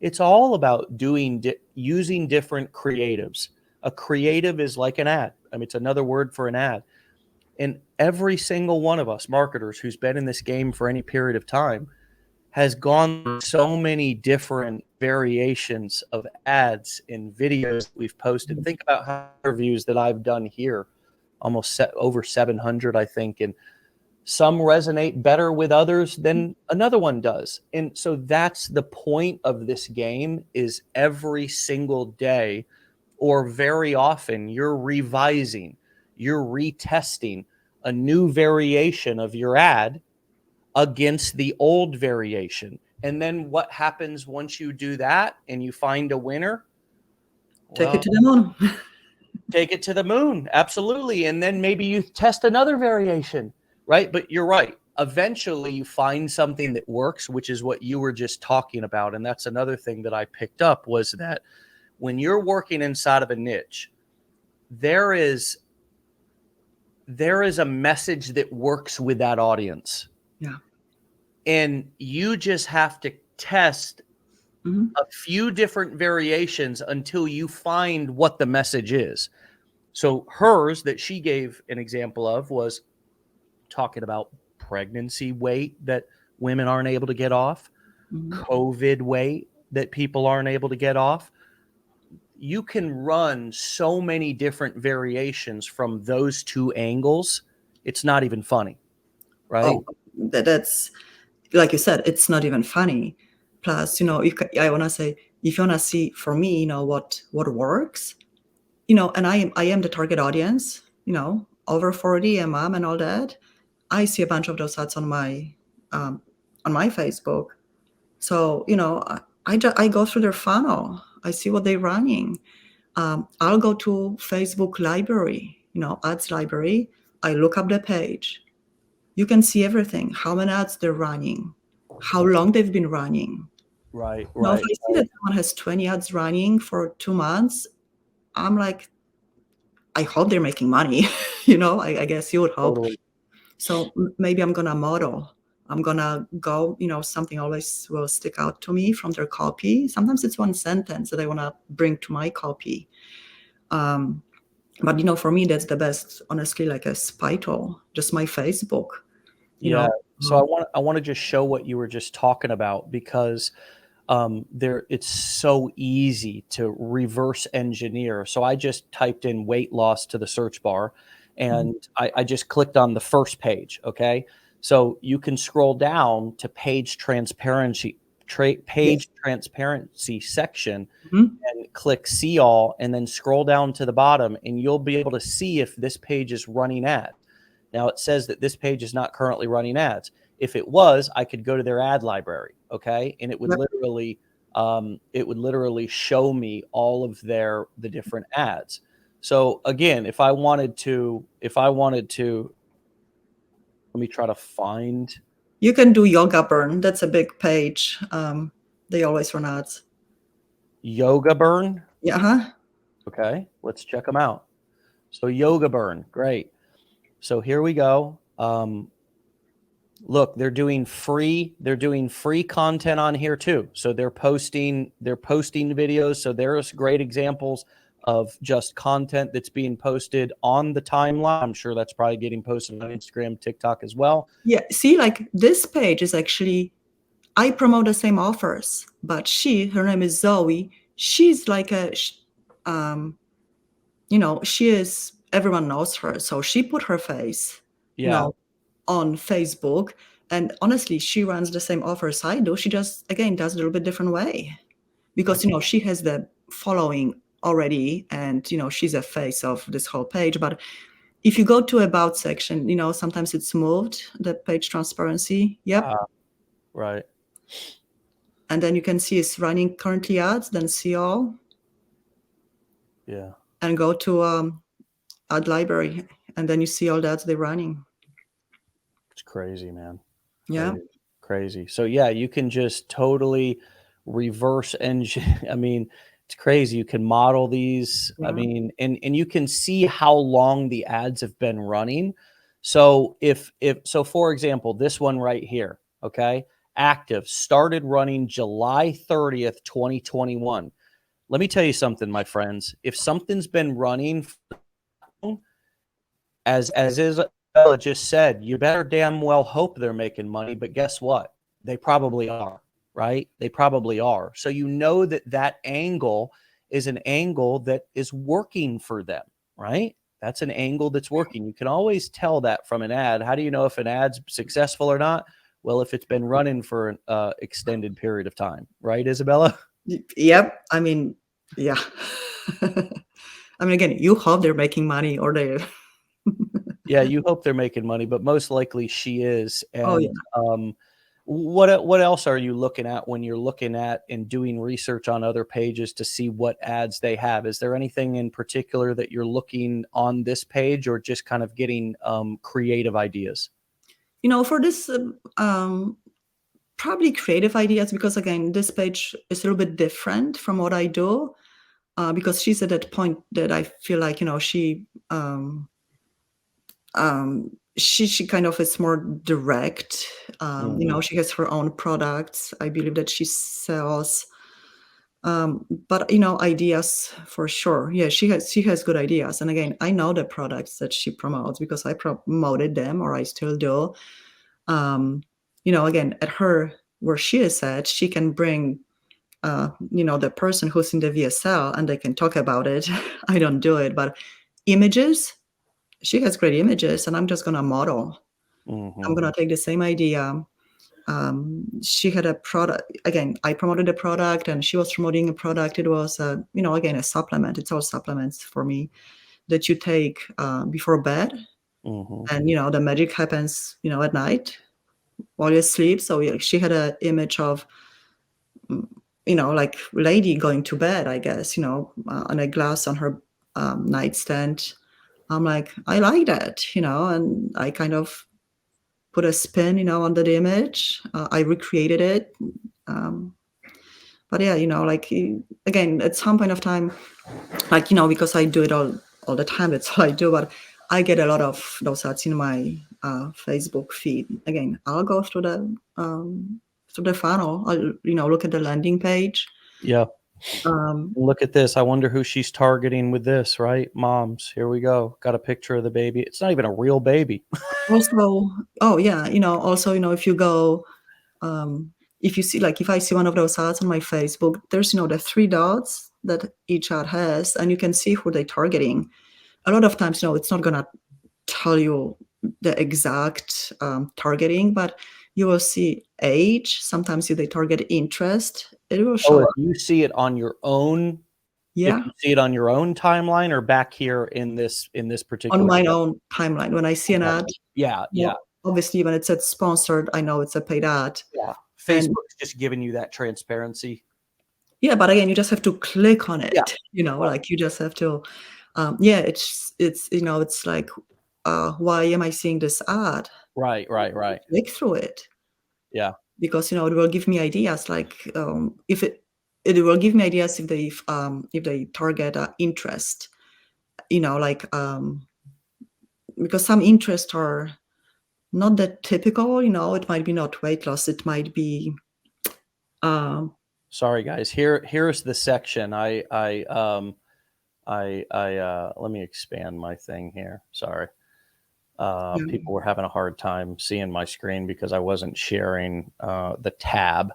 It's all about using different creatives. A creative is like an ad. I mean, it's another word for an ad. And every single one of us marketers who's been in this game for any period of time has gone through so many different variations of ads and videos that we've posted. Think about how interviews that I've done here, almost over 700, I think. And some resonate better with others than another one does. And so that's the point of this game, is every single day or very often you're revising, you're retesting a new variation of your ad against the old variation. And then what happens once you do that and you find a winner? Take it Well, to the moon. take it to the moon. Absolutely. And then maybe you test another variation, right? But you're right. Eventually you find something that works, which is what you were just talking about. And that's another thing that I picked up, was that when you're working inside of a niche, there is a message that works with that audience. Yeah. And you just have to test a few different variations until you find what the message is. So hers that she gave an example of was talking about pregnancy weight that women aren't able to get off, COVID weight that people aren't able to get off. You can run so many different variations from those two angles. It's not even funny, right? Oh, that's like you said, it's not even funny. Plus, I want to say, if you want to see, for me, what works, and I am the target audience, over 40, a mom and all that. I see a bunch of those ads on my Facebook. So, I go through their funnel. I see what they're running. I'll go to Facebook library, ads library. I look up the page. You can see everything, how many ads they're running, how long they've been running. Right. Now, if I see that someone has 20 ads running for 2 months, I'm like, I hope they're making money. I guess you would hope. Totally. So maybe I'm going to model. I'm going to go, something always will stick out to me from their copy. Sometimes it's one sentence that I want to bring to my copy. But, for me, that's the best, honestly, like a spy tool, just my Facebook. Yeah. So I want to just show what you were just talking about, because it's so easy to reverse engineer. So I just typed in weight loss to the search bar, and I just clicked on the first page. Okay. So you can scroll down to page transparency section and click see all, and then scroll down to the bottom, and you'll be able to see if this page is running ads. Now it says that this page is not currently running ads. If it was, I could go to their ad library, okay, and it would literally show me all of the different ads. So again, if I wanted to, let me try to find. You can do Yoga Burn. That's a big page. They always run ads. Yoga Burn. Yeah. Okay, let's check them out. So Yoga Burn, great. So here we go. Look, they're doing free content on here too. So they're posting videos. So there's great examples of just content that's being posted on the timeline. I'm sure that's probably getting posted on Instagram, TikTok as well. Yeah. See, like this page is actually, I promote the same offers, but her name is Zoe. She's like she is, everyone knows her. So she put her face, on Facebook. And honestly, she runs the same offers I do. She just, again, does it a little bit different way, because, she has the following already, and, she's a face of this whole page. But if you go to about section, sometimes it's moved, the page transparency. Yep. Right. And then you can see it's running currently ads, then see all. Yeah. And go to ad library, and then you see all the ads they're running. It's crazy, man. Yeah. Crazy. So yeah, you can just totally reverse engine. I mean, it's crazy. You can model these. Yeah. I mean, and you can see how long the ads have been running. So so for example, this one right here, okay, active, started running July 30th, 2021. Let me tell you something, my friends. If something's been running, as Izabela just said, you better damn well hope they're making money. But guess what? They probably are, right? They probably are. So that angle is an angle that is working for them, right? That's an angle that's working. You can always tell that from an ad. How do you know if an ad's successful or not? Well, if it's been running for an extended period of time, right, Izabela? Yep. I mean, yeah. I mean, again, you hope they're making money, or they're Yeah, you hope they're making money, but most likely she is. Oh yeah. And what else are you looking at when you're looking at and doing research on other pages to see what ads they have? Is there anything in particular that you're looking on this page, or just kind of getting creative ideas? For this, probably creative ideas, because again, this page is a little bit different from what I do, because she's at that point that I feel like, she kind of is more direct. She has her own products. I believe that she sells, but ideas for sure. Yeah, she has good ideas. And again, I know the products that she promotes because I promoted them, or I still do. Again, at her, where she is at, she can bring the person who's in the VSL, and they can talk about it. I don't do it, but images, she has great images, and I'm just gonna model. I'm gonna take the same idea. She had a product. Again, I promoted a product, and she was promoting a product. It was, again, a supplement. It's all supplements for me that you take before bed, and the magic happens, at night while you sleep. So she had an image of, like lady going to bed, I guess, on a glass on her nightstand. I'm like, I like that, and I kind of put a spin, on the image. I recreated it. But yeah, like, again, at some point of time, like, because I do it all the time, that's all I do, but I get a lot of those ads in my Facebook feed. Again, I'll go through the funnel. I'll, look at the landing page. Yeah. Look at this. I wonder who she's targeting with this, right? Moms. Here we go. Got a picture of the baby. It's not even a real baby. Also, oh yeah, also, if you go, if you see, like, if I see one of those ads on my Facebook, there's, the 3 dots that each ad has, and you can see who they're targeting. A lot of times, it's not gonna tell you the exact targeting, but you will see age. Sometimes they target interest. It will show If up. you see it on your own, if Yeah, you see it on your own timeline, or back here in this particular on my own timeline. When I see an ad, Yeah, yeah, obviously when it says sponsored, I know it's a paid ad. yeah. And Facebook's just giving you that transparency. yeah, but again, you just have to click on it. Yeah. Like you just have to. It's like, why am I seeing this ad? Right. Click through it. Yeah. Because it will give me ideas. Like, if it will give me ideas if they target interest. Like, because some interests are not that typical. It might be not weight loss. It might be. Sorry, guys. Here's the section. Let me expand my thing here. Sorry. People were having a hard time seeing my screen because I wasn't sharing the tab.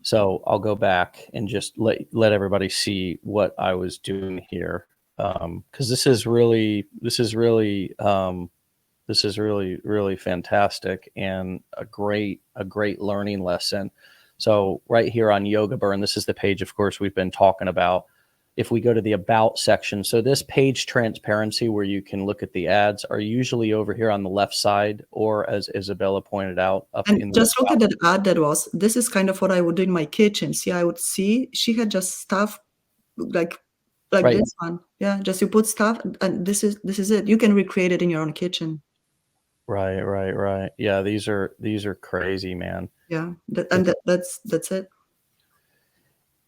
So I'll go back and just let everybody see what I was doing here, because this is really really fantastic and a great learning lesson. So right here on Yoga Burn, this is the page, of course, we've been talking about. If we go to the About section, so this page transparency where you can look at the ads are usually over here on the left side, or as Izabela pointed out, up in the just look at that ad this is kind of what I would do in my kitchen. See, I would see she had just stuff like right. This one. Yeah, just you put stuff, and this is it. You can recreate it in your own kitchen. Right. Yeah, these are crazy, man. Yeah, that's it.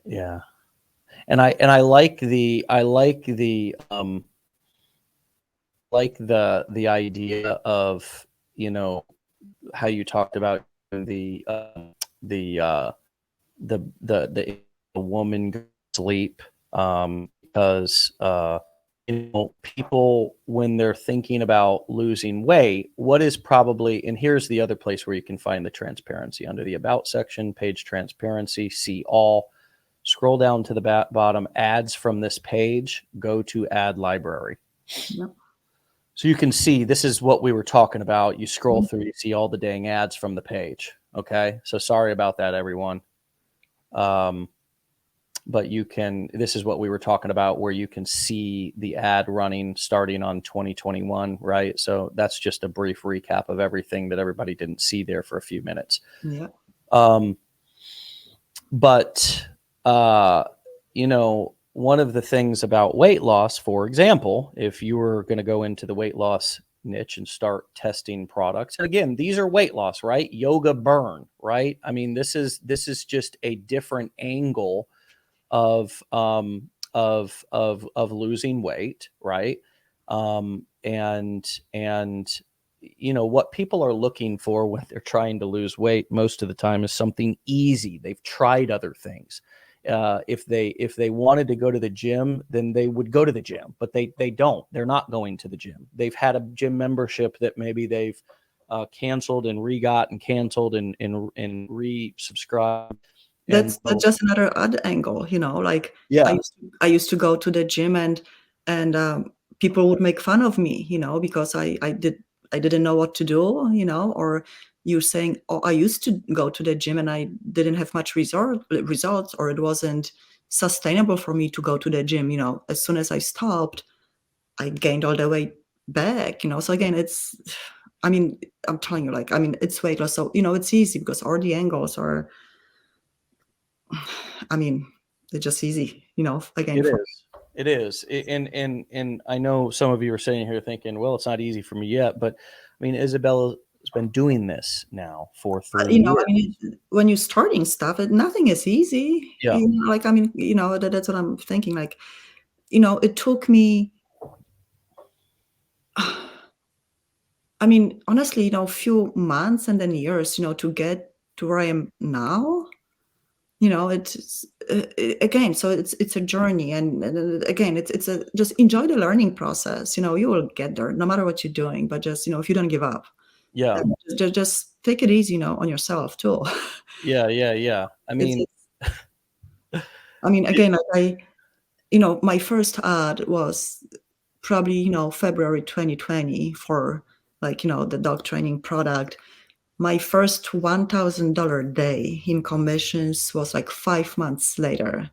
Yeah. And I like the idea of, how you talked about the woman sleep, because people, when they're thinking about losing weight, what is probably, and here's the other place where you can find the transparency under the About section, page transparency, see all. Scroll down to the bottom, ads from this page, go to ad library. Yep. So you can see, this is what we were talking about. You scroll through, you see all the dang ads from the page. Okay. So sorry about that, everyone. but you can, this is what we were talking about, where you can see the ad running starting on 2021, right? So that's just a brief recap of everything that everybody didn't see there for a few minutes. Yeah. But you know, one of the things about weight loss, for example, if you were going to go into the weight loss niche and start testing products, and again, these are weight loss, right? Yoga burn, right? I mean, this is just a different angle of losing weight, right? And you know what people are looking for when they're trying to lose weight most of the time is something easy. They've tried other things. If they wanted to go to the gym, then they would go to the gym, but they don't. They're not going to the gym. They've had a gym membership that maybe they've canceled and re-got and canceled and re-subscribed. That's just another odd angle, you know, like Yeah, I used to go to the gym and people would make fun of me, you know, because I didn't know what to do, you know, or you're saying, oh, I used to go to the gym and I didn't have much results, or it wasn't sustainable for me to go to the gym, you know. As soon as I stopped, I gained all the weight back, you know. So again, it's, I mean, I'm telling you, like, I mean, it's weight loss, so you know, it's easy because all the angles are, I mean, it's just easy, you know, again. it is. And I know some of you are sitting here thinking, well, it's not easy for me yet, but I mean, Izabela has been doing this now for 3 You know, years. I mean, when you're starting stuff, nothing is easy. Yeah. You know, like, I mean, you know, that's what I'm thinking. Like, you know, it took me, I mean, honestly, you know, a few months and then years, you know, to get to where I am now. You know, it's again, so it's a journey, and again, it's a, just enjoy the learning process. You know, you will get there no matter what you're doing, but just, you know, if you don't give up, Yeah. just take it easy, you know, on yourself too. Yeah. I mean, I mean, again, you know, my first ad was probably, you know, February 2020 for, like, you know, the dog training product. My first $1,000 day in commissions was like 5 months later.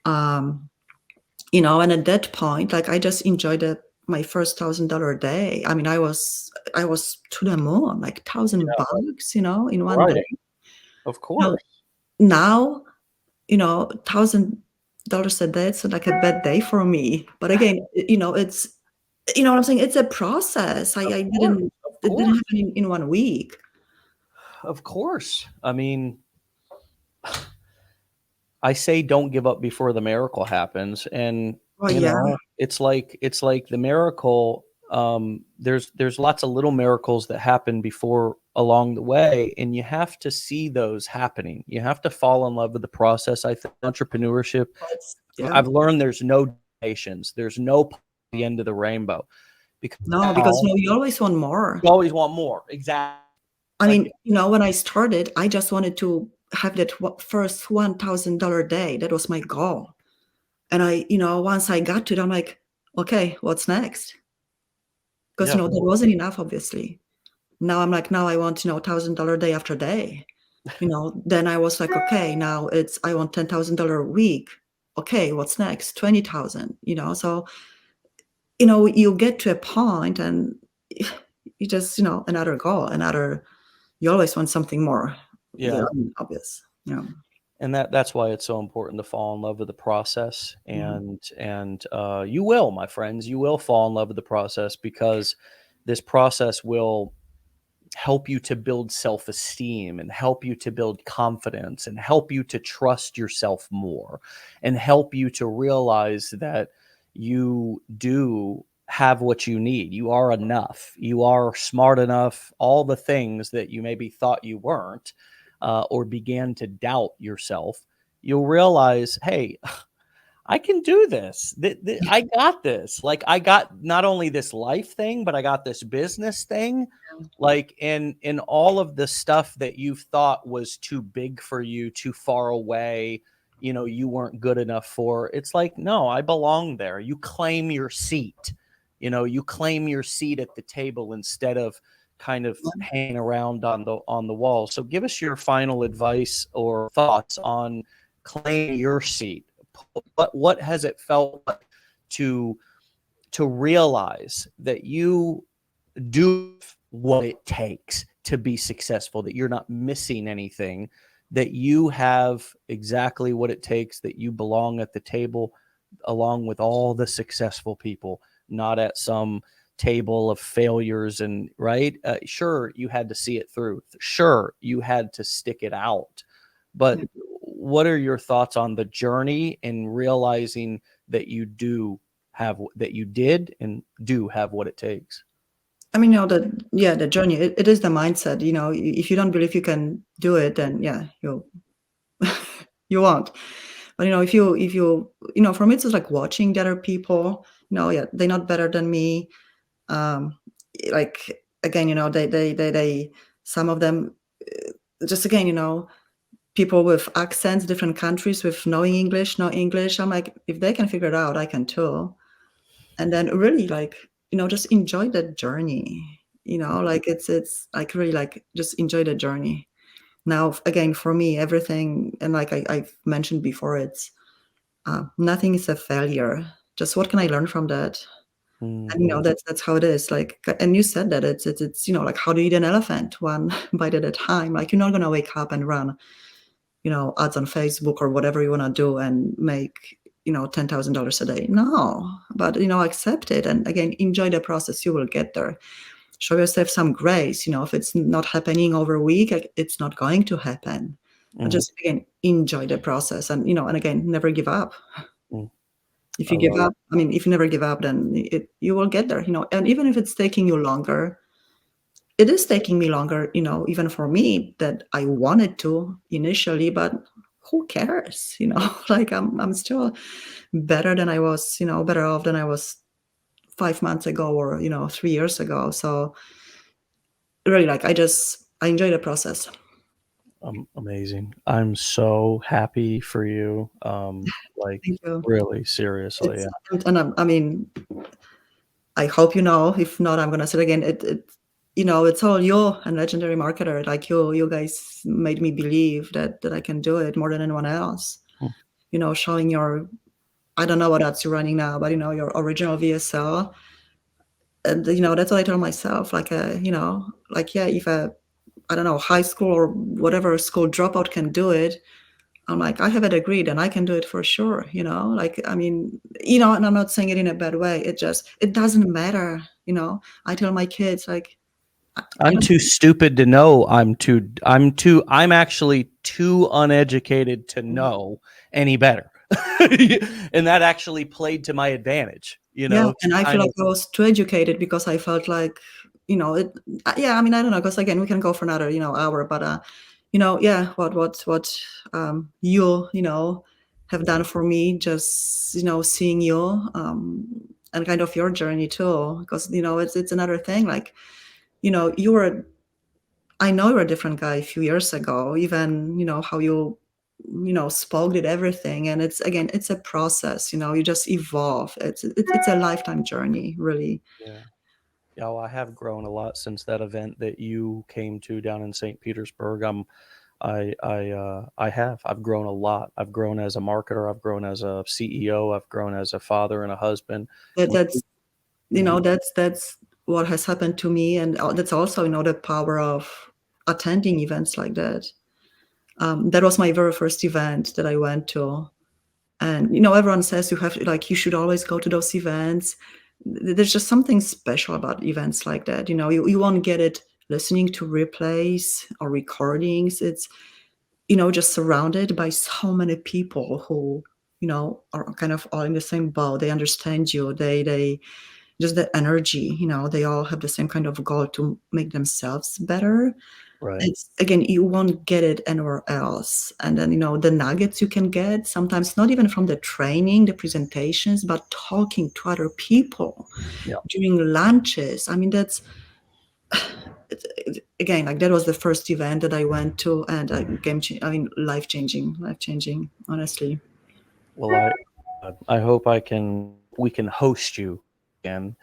You know, and at that point, like, I just enjoyed my first $1,000 day. I mean, I was to the moon, like $1,000, you know, in one right. day. Of You know, course. now, you know, $1,000 a day, it's like a bad day for me. But again, you know, it's, you know what I'm saying? It's a process. Of It didn't course. happen in 1 week. Of course. I mean, I say don't give up before the miracle happens. And Oh you yeah. know, it's like the miracle. There's lots of little miracles that happen before along the way, and you have to see those happening. You have to fall in love with the process. I think entrepreneurship, Yeah. I've learned there's no patience. There's no the end of the rainbow, because No, because, you know, you always want more. you always want more. Exactly. I Like, mean, you know, when I started, I just wanted to have that first $1,000 day. That was my goal. And you know, once I got to it, I'm like, okay, what's next? Because, yeah, you know, that wasn't enough, obviously. Now I'm like, now I want, you know, $1,000 day after day. You know, then I was like, okay, now I want $10,000 a week. Okay, what's next? 20,000, you know? So, you know, you get to a point and you just, you know, another goal, you always want something more. yeah. Obvious. Yeah. And that's why it's so important to fall in love with the process. Mhm. And you will, my friends, you will fall in love with the process, because this process will help you to build self-esteem and help you to build confidence and help you to trust yourself more and help you to realize that you do have what you need. You are enough. You are smart enough. All the things that you maybe thought you weren't, or began to doubt yourself, you'll realize, hey, I can do this. I got this. Like, I got not only this life thing, but I got this business thing. Like, in all of the stuff that you thought was too big for you, too far away, you know, you weren't good enough for. It's like, no, I belong there. You claim your seat. You know, you claim your seat at the table instead of kind of hanging around on the wall. So give us your final advice or thoughts on claim your seat? What has it felt like to realize that you do what it takes to be successful, that you're not missing anything, that you have exactly what it takes, that you belong at the table along with all the successful people, not at some table of failures? And right, sure, you had to see it through, sure, you had to stick it out, but Yeah. what are your thoughts on the journey and realizing that you do have, that you did and do have what it takes? I mean, the journey, it is the mindset. If you don't believe you can do it, then yeah, you won't. But for me, it's just like watching the other people. Yeah, they're not better than me. Um, like again, they some of them, just again, people with accents, different countries with knowing English, no English. I'm like, if they can figure it out, I can too. And then really like, just enjoy the journey. Like it's like really like just enjoy the journey. Now, again, for me, everything, and like I've mentioned before, it's nothing is a failure. Just what can I learn from that? And Mhm. that's how it is. Like, and you said that it's like how to eat an elephant one bite at a time. Like you're not gonna wake up and run ads on Facebook or whatever you want to do and make, $10,000 a day. No, but, accept it. And again, enjoy the process. You will get there. Show yourself some grace. If it's not happening over a week, like, it's not going to happen. But Mhm. just, again, enjoy the process. And, and again, never give up. Mm. If I you give love up, I mean, if you never give up, then you will get there, and even if it's taking you longer, it is taking me longer, even for me that I wanted to initially, but who cares? Like I'm still better than I was, better off than I was 5 months ago or, 3 years ago. So really like I enjoy the process. amazing. I'm so happy for you. Like Thank you. really seriously. It's Yeah. I mean, I hope if not, I'm gonna say it again. It's all you and legendary marketer. Like you guys made me believe that I can do it more than anyone else. Mm. Showing your, I don't know what ads you're running now, but your original VSL. And that's what I told myself. Like like yeah, if I don't know, high school or whatever school dropout can do it, I'm like, I have a degree, then I can do it for sure. Like I mean, and I'm not saying it in a bad way. It doesn't matter. I tell my kids like, I I'm don't. too stupid to know. I'm actually too uneducated to know any better. And that actually played to my advantage, Yeah, to and I feel kind like of, I was too educated because I felt like, it. Yeah, I mean, I don't know, because again, we can go for another, hour, but yeah, what have done for me, just seeing you, and kind of your journey too, because it's another thing. Like, you were, I know you're a different guy a few years ago, even how you spoke, did everything, and it's again, it's a process. You just evolve. It's a lifetime journey, really. yeah. Yeah, well, I have grown a lot since that event that you came to down in St. Petersburg. I've grown a lot. I've grown as a marketer. I've grown as a CEO. I've grown as a father and a husband. That When that's you know, that's what has happened to me, and that's also the power of attending events like that. That was my very first event that I went to, and everyone says you should always go to those events. There's just something special about events like that. You won't get it listening to replays or recordings. It's just surrounded by so many people who are kind of all in the same boat. They understand you. They just the energy. They all have the same kind of goal to make themselves better. right, It's again, you won't get it anywhere else. And then the nuggets you can get sometimes, not even from the training, the presentations, but talking to other people yeah. during lunches. I mean, that's again, like that was the first event that I went to, and I mean, life changing, honestly. Well, I hope we can host you again,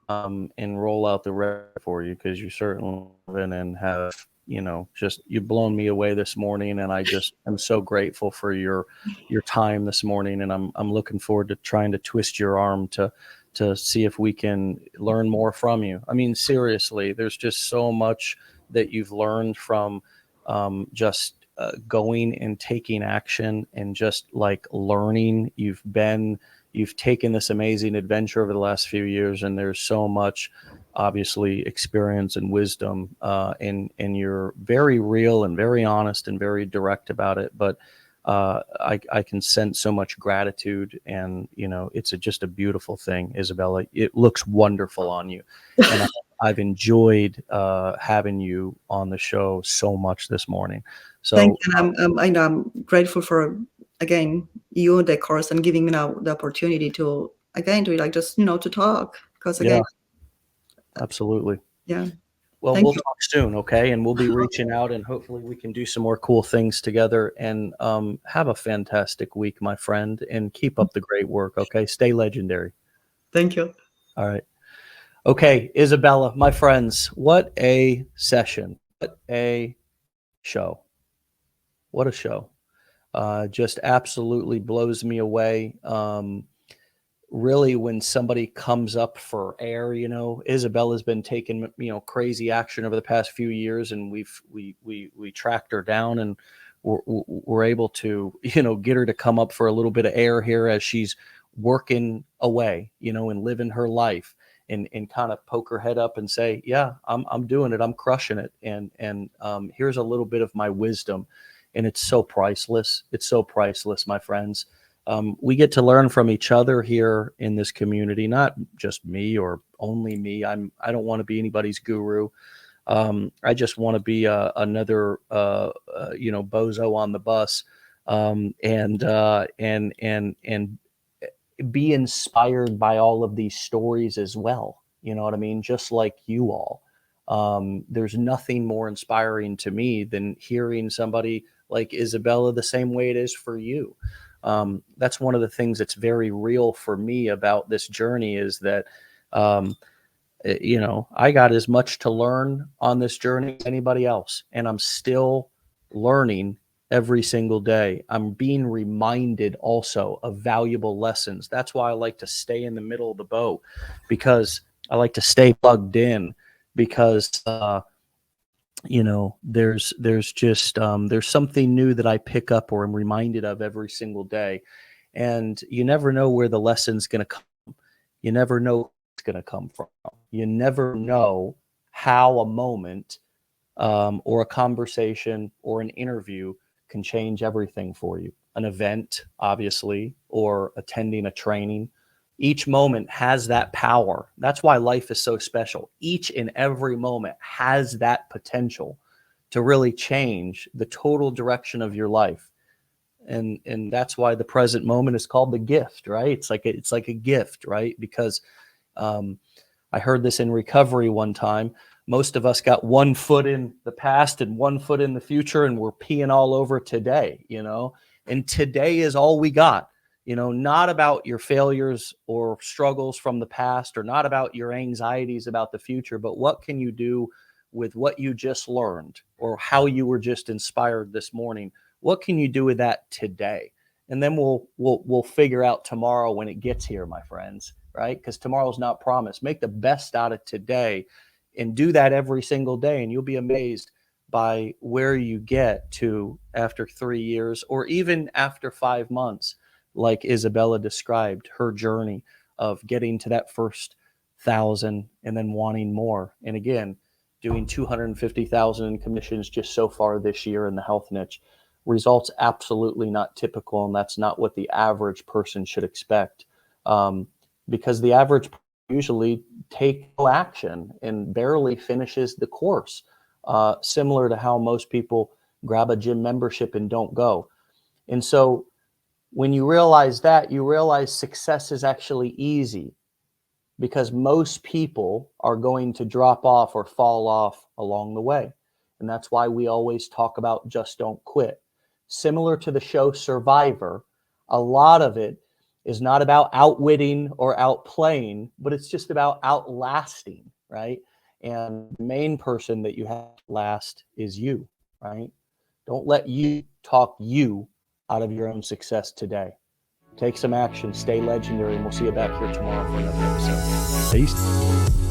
and roll out the record for you because you certainly have been and have just you've blown me away this morning, and I just am so grateful for your time this morning, and I'm looking forward to trying to twist your arm to see if we can learn more from you. I mean, seriously, there's just so much that you've learned from just going and taking action and just like learning. You've taken this amazing adventure over the last few years, and there's so much obviously experience and wisdom, and you're very real and very honest and very direct about it. But I can sense so much gratitude, and it's just a beautiful thing, Izabela. It looks wonderful on you, and I've enjoyed having you on the show so much this morning. So thank you. And I know I'm grateful for, again, you, the course, and giving me now the opportunity to, again, to like just to talk, because again, absolutely. yeah. Well, Thank we'll you. talk soon, okay? And we'll be reaching out, and hopefully we can do some more cool things together. And have a fantastic week, my friend, and keep up the great work, okay? Stay legendary. Thank you. All right. Okay, Izabela, my friends, what a session. What a show. What a show. Just absolutely blows me away. Really, when somebody comes up for air, Izabela's been taking crazy action over the past few years, and we tracked her down, and we're able to get her to come up for a little bit of air here as she's working away, and living her life, and kind of poke her head up and say, yeah, I'm doing it, I'm crushing it, and here's a little bit of my wisdom, and it's so priceless. It's so priceless, my friends. We get to learn from each other here in this community, not just me or only me. I don't want to be anybody's guru. I just want to be another bozo on the bus, and be inspired by all of these stories as well. You know what I mean? Just like you all. There's nothing more inspiring to me than hearing somebody like Izabela the same way it is for you. That's one of the things that's very real for me about this journey, is that, I got as much to learn on this journey as anybody else, and I'm still learning every single day. I'm being reminded also of valuable lessons. That's why I like to stay in the middle of the boat, because I like to stay plugged in, because, there's just there's something new that I pick up or am reminded of every single day. And you never know where the lesson's going to come. You never know where it's going to come from. You never know how a moment, or a conversation or an interview can change everything for you. An event, obviously, or attending a training. Each moment has that power. That's why life is so special. Each and every moment has that potential to really change the total direction of your life. And that's why the present moment is called the gift, right? It's like a gift, right? Because I heard this in recovery one time. Most of us got 1 foot in the past and 1 foot in the future, and we're peeing all over today, and today is all we got. Not about your failures or struggles from the past, or not about your anxieties about the future, but what can you do with what you just learned, or how you were just inspired this morning? What can you do with that today? And then we'll figure out tomorrow when it gets here, my friends, right? Because tomorrow's not promised. Make the best out of today, and do that every single day, and you'll be amazed by where you get to after 3 years, or even after 5 months. Like Izabela described her journey of getting to that first 1,000 and then wanting more. And again, doing 250,000 in commissions just so far this year in the health niche. Results absolutely not typical, and that's not what the average person should expect, because the average usually take no action and barely finishes the course, similar to how most people grab a gym membership and don't go. And so when you realize that, you realize success is actually easy, because most people are going to drop off or fall off along the way. And that's why we always talk about just don't quit. Similar to the show Survivor, a lot of it is not about outwitting or outplaying, but it's just about outlasting, right? And the main person that you have last is you, right? Don't let you talk you out of your own success today. Take some action, stay legendary, and we'll see you back here tomorrow for another episode. Peace.